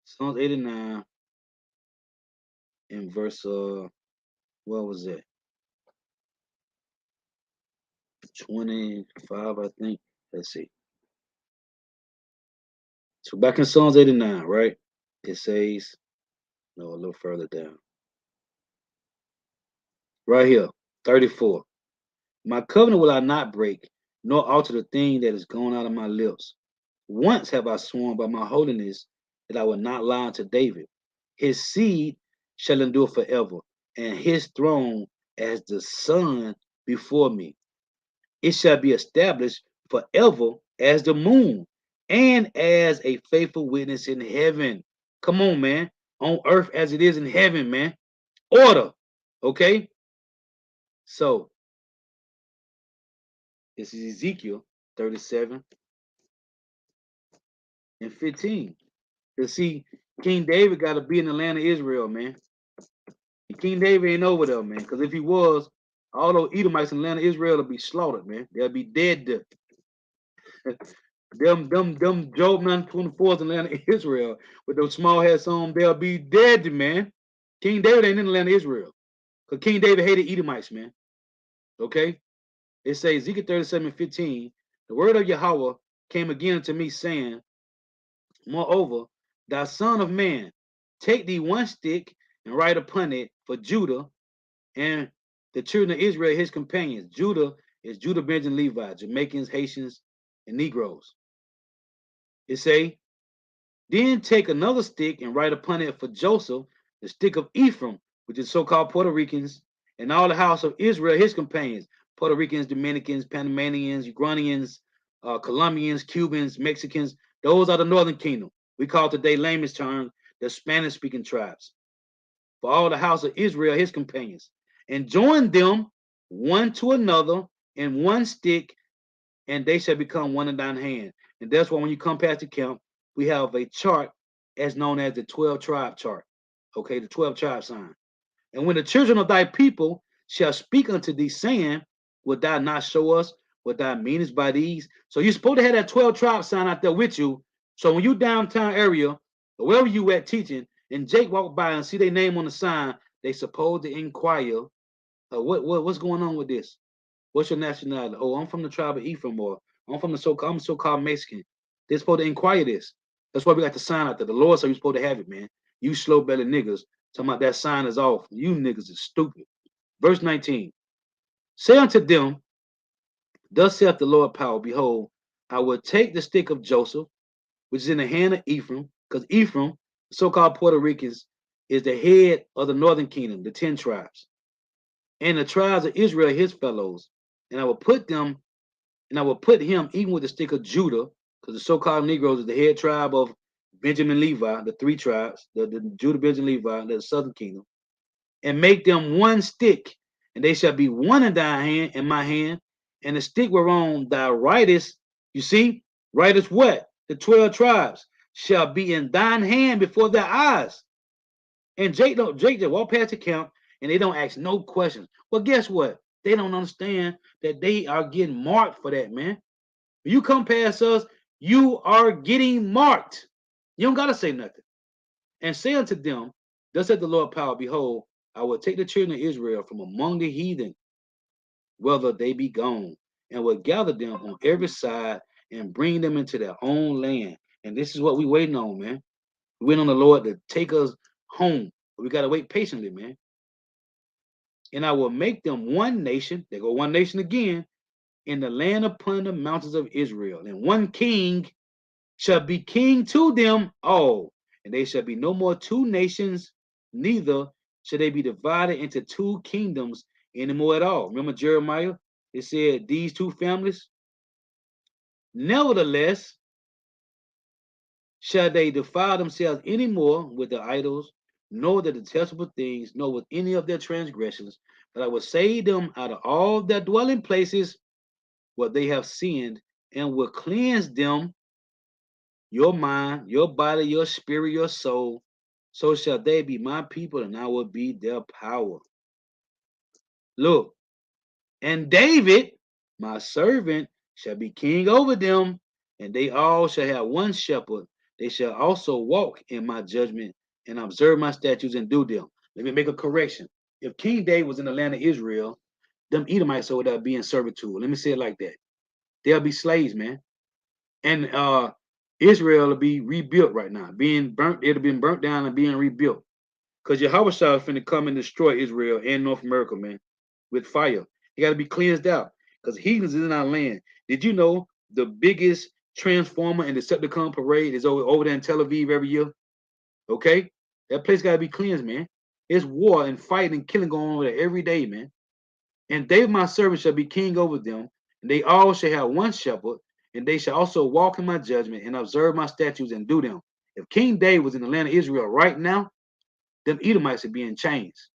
Psalms 89 in verse what was it? 25, I think. Let's see. So back in Psalms 89, right? It says, no, a little further down. Right here, 34. My covenant will I not break, nor alter the thing that is gone out of my lips. Once have I sworn by my holiness that I will not lie unto David. His seed shall endure forever, and his throne as the sun before me. It shall be established forever as the moon and as a faithful witness in heaven. Come on, man. On earth as it is in heaven, man. Order. Okay? So, this is Ezekiel 37 and 15. You see, King David got to be in the land of Israel, man. And King David ain't over there, man. Because if he was, all those Edomites in the land of Israel would be slaughtered, man. They'll be dead. Them Job 9:24 in the land of Israel with those small hats on, they'll be dead, man. King David ain't in the land of Israel. Because King David hated Edomites, man. Okay? It says Ezekiel 37:15, the word of Yahweh came again to me, saying, moreover, thou son of man, take thee one stick and write upon it for Judah and the children of Israel, his companions. Judah is Judah, Benjamin, Levi, Jamaicans, Haitians, and Negroes. It say, then take another stick and write upon it for Joseph, the stick of Ephraim, which is so-called Puerto Ricans, and all the house of Israel, his companions, Puerto Ricans, Dominicans, Panamanians, Uruguayans, Colombians, Cubans, Mexicans. Those are the northern kingdom. We call today layman's term the Spanish-speaking tribes. For all the house of Israel, his companions, and join them one to another in one stick, and they shall become one in thine hand. And that's why when you come past the camp, we have a chart as known as the 12 tribe chart. Okay, the 12 tribe sign. And when the children of thy people shall speak unto thee, saying, would thou not show us what thou meanest by these? So you're supposed to have that 12 tribe sign out there with you. So when you downtown area, or wherever you at teaching, and Jake walk by and see their name on the sign, they supposed to inquire, what's going on with this? What's your nationality? Oh, I'm from the tribe of Ephraim, or I'm from the I'm so-called Mexican. They're supposed to inquire this. That's why we got the sign out there. The Lord said you're supposed to have it, man. You slow-bellied niggas talking about that sign is off. You niggas is stupid. Verse 19. Say unto them, thus saith the Lord power, behold, I will take the stick of Joseph, which is in the hand of Ephraim, because Ephraim, the so-called Puerto Ricans, is the head of the northern kingdom, the 10 tribes, and the tribes of Israel his fellows. And I will put them, and I will put him even with the stick of Judah, because the so-called Negroes is the head tribe of Benjamin Levi, the 3 tribes, the Judah, Benjamin, Levi, the southern kingdom, and make them one stick, and they shall be one in thy hand, in my hand, and the stick whereon thou writest, you see, writest what? The 12 tribes shall be in thine hand before their eyes. And Jake just walk past the camp and they don't ask no questions. Well, guess what? They don't understand that they are getting marked for that, man. When you come past us, you are getting marked. You don't gotta say nothing. And say unto them, thus said the Lord power, behold, I will take the children of Israel from among the heathen, whether they be gone, and will gather them on every side and bring them into their own land. And this is what we waiting on, man. We waiting on the Lord to take us home. But we gotta wait patiently, man. And I will make them one nation. They go one nation again in the land upon the mountains of Israel. And one king shall be king to them all. And they shall be no more two nations, neither shall they be divided into two kingdoms anymore at all. Remember Jeremiah? It said these two families. Nevertheless, shall they defile themselves any more with their idols, nor the detestable things, nor with any of their transgressions, that I will save them out of all their dwelling places where they have sinned, and will cleanse them, your mind, your body, your spirit, your soul. So shall they be my people, and I will be their power. Look, and David, my servant, shall be king over them, and they all shall have one shepherd. They shall also walk in my judgment and observe my statutes and do them. Let me make a correction. If King David was in the land of Israel, them Edomites over there be in servitude. Let me say it like that. They'll be slaves, man. And Israel will be rebuilt right now, being burnt. It'll been burnt down and being rebuilt. Because Yahweh is finna come and destroy Israel and North America, man, with fire. It got to be cleansed out because heathens is in our land. Did you know the biggest Transformer and Decepticon parade is over there in Tel Aviv every year? Okay, that place got to be cleansed, man. It's war and fighting and killing going on over there every day, man. And David, my servant, shall be king over them, and they all shall have one shepherd, and they shall also walk in my judgment and observe my statutes and do them. If King David was in the land of Israel right now, them Edomites would be in chains,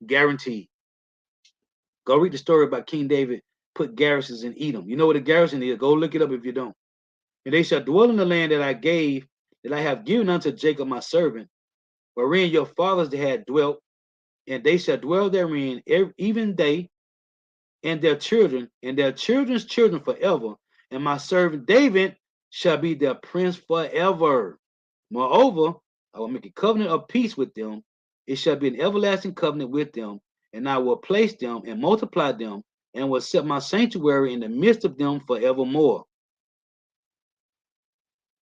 guaranteed. Go read the story about King David put garrisons in Edom. You know what a garrison is? Go look it up if you don't. And they shall dwell in the land that I have given unto Jacob my servant, wherein your fathers had dwelt, and they shall dwell therein, even they and their children, and their children's children forever. And my servant David shall be their prince forever. Moreover, I will make a covenant of peace with them. It shall be an everlasting covenant with them, and I will place them and multiply them, and will set my sanctuary in the midst of them forevermore.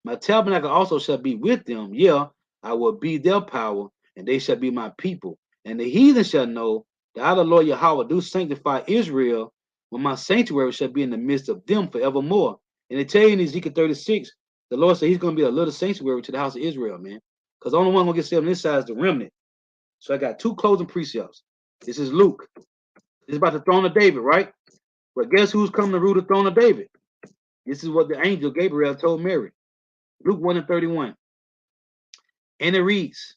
My tabernacle also shall be with them. Yeah, I will be their power, and they shall be my people. And the heathen shall know that I, the Lord Yahweh, do sanctify Israel, when my sanctuary shall be in the midst of them forevermore. And they tell you in Ezekiel 36, the Lord said he's going to be a little sanctuary to the house of Israel, man. Because the only one going to get saved on this side is the remnant. So I got two closing precepts. This is Luke. This is about the throne of David, right? But guess who's coming to rule the throne of David? This is what the angel Gabriel told Mary. Luke 1 and 31. And it reads,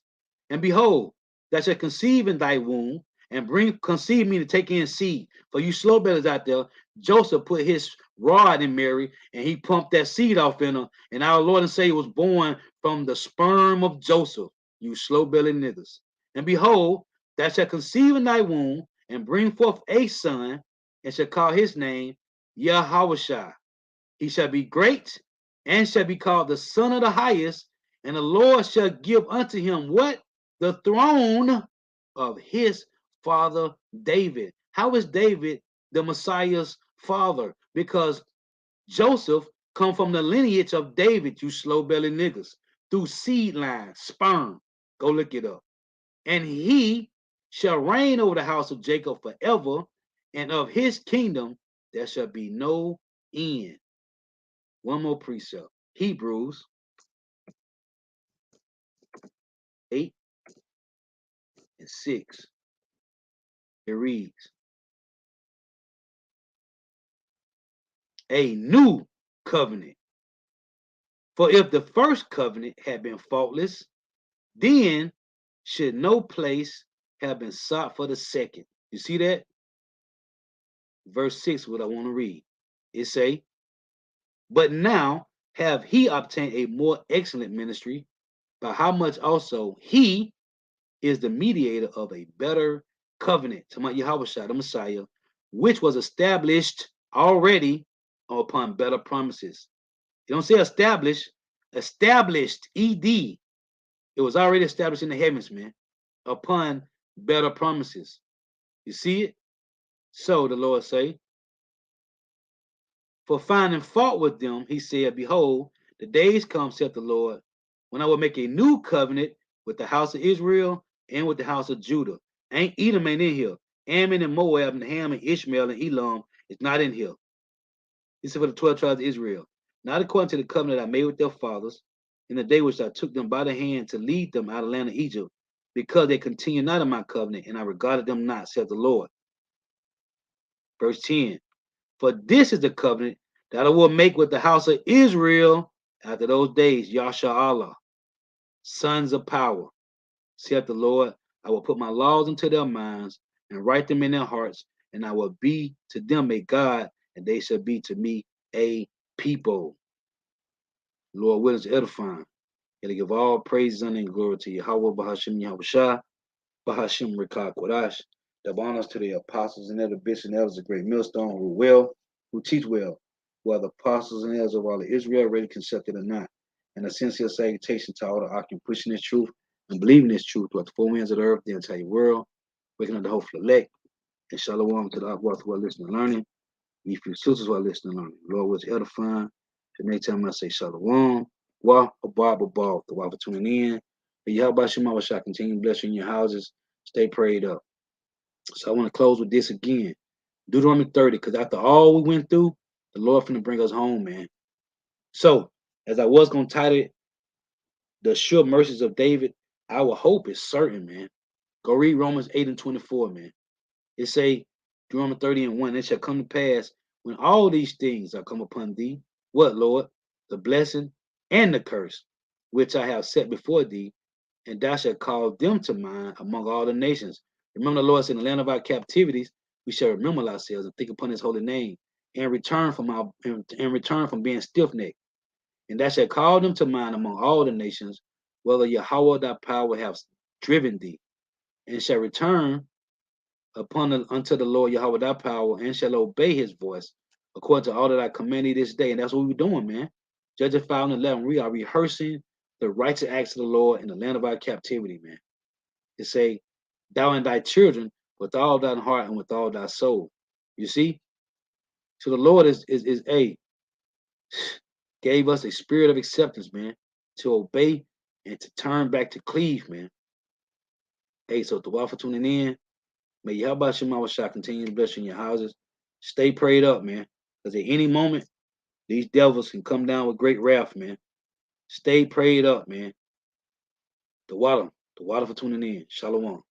and behold, thou shalt conceive in thy womb, and bring conceive me to take in seed. For you slow bellies out there, Joseph put his rod in Mary, and he pumped that seed off in her. And our Lord and Savior was born from the sperm of Joseph, you slow bellied niggas. And behold, thou shalt conceive in thy womb, and bring forth a son, and shall call his name Yahweh. He shall be great, and shall be called the Son of the Highest, and the Lord shall give unto him what? The throne of his father David. How is David the Messiah's father? Because Joseph come from the lineage of David, you slow-bellied niggas, through seed line, sperm. Go look it up. And he shall reign over the house of Jacob forever, and of his kingdom there shall be no end. One more precept. Hebrews 8 and 6. It reads, a new covenant. For if the first covenant had been faultless, then should no place have been sought for the second. You see that? Verse 6, what I want to read. It say, but now have he obtained a more excellent ministry, by how much also he is the mediator of a better covenant, to my Yahweh the Messiah, which was established already upon better promises. You don't say established, established, ED. It was already established in the heavens, man, upon better promises. You see it? So the Lord say, for finding fault with them, he said, behold, the days come, saith the Lord, when I will make a new covenant with the house of Israel and with the house of Judah. Ain't Edom ain't in here. Ammon and Moab and Ham and Ishmael and Elam is not in here. This is for the 12 tribes of Israel. Not according to the covenant I made with their fathers in the day which I took them by the hand to lead them out of the land of Egypt, because they continued not in my covenant, and I regarded them not, saith the Lord. Verse 10. For this is the covenant that I will make with the house of Israel after those days, Yasha Allah, sons of power, saith the Lord. I will put my laws into their minds and write them in their hearts, and I will be to them a God, and they shall be to me a people. Lord willing to edifying. And to give all praise, honor, and glory to Yahweh, Bahashim Yahushua, Bahashim Rikah Kodash. The honors to the apostles and elder bishops and elders of great millstone who teach well, who are the apostles and elders of all of Israel, already concepted or not. And a sincere salutation to all the Akim pushing this truth and believing this truth throughout the four winds of the earth, the entire world, waking up the hopeful elect, and shalom to the Akwath who are listening and learning, and you sisters who are listening and learning. Lord was edifying. The next time I say shalom, wa abab abab, the wa for tuning in. And Yahweh Shema shall continue to bless you in your houses. Stay prayed up. So I want to close with this again. Deuteronomy 30, because after all we went through, the Lord finna bring us home, man. So, as I was going to title it, The Sure Mercies of David, our hope is certain, man. Go read Romans 8 and 24, man. It say, Deuteronomy 30 and 1, it shall come to pass when all these things are come upon thee, what, Lord? The blessing and the curse, which I have set before thee, and thou shalt call them to mind among all the nations. Remember the Lord said, in the land of our captivities, we shall remember ourselves and think upon his holy name, and return from being stiff-necked. And thou shalt call them to mind among all the nations, whether Yahweh thy power have driven thee, and shall return unto the Lord Yahweh thy power, and shall obey his voice, according to all that I command thee this day. And that's what we're doing, man. Judges 5 and 11, we are rehearsing the righteous acts of the Lord in the land of our captivity, man. It say, thou and thy children with all thy heart and with all thy soul. You see? So the Lord is gave us a spirit of acceptance, man, to obey and to turn back to cleave, man. Hey, so to for tuning in. May Yahweh Shema Shah continue to bless you in your houses. Stay prayed up, man. Because at any moment, these devils can come down with great wrath, man. Stay prayed up, man. The water for tuning in. Shalom.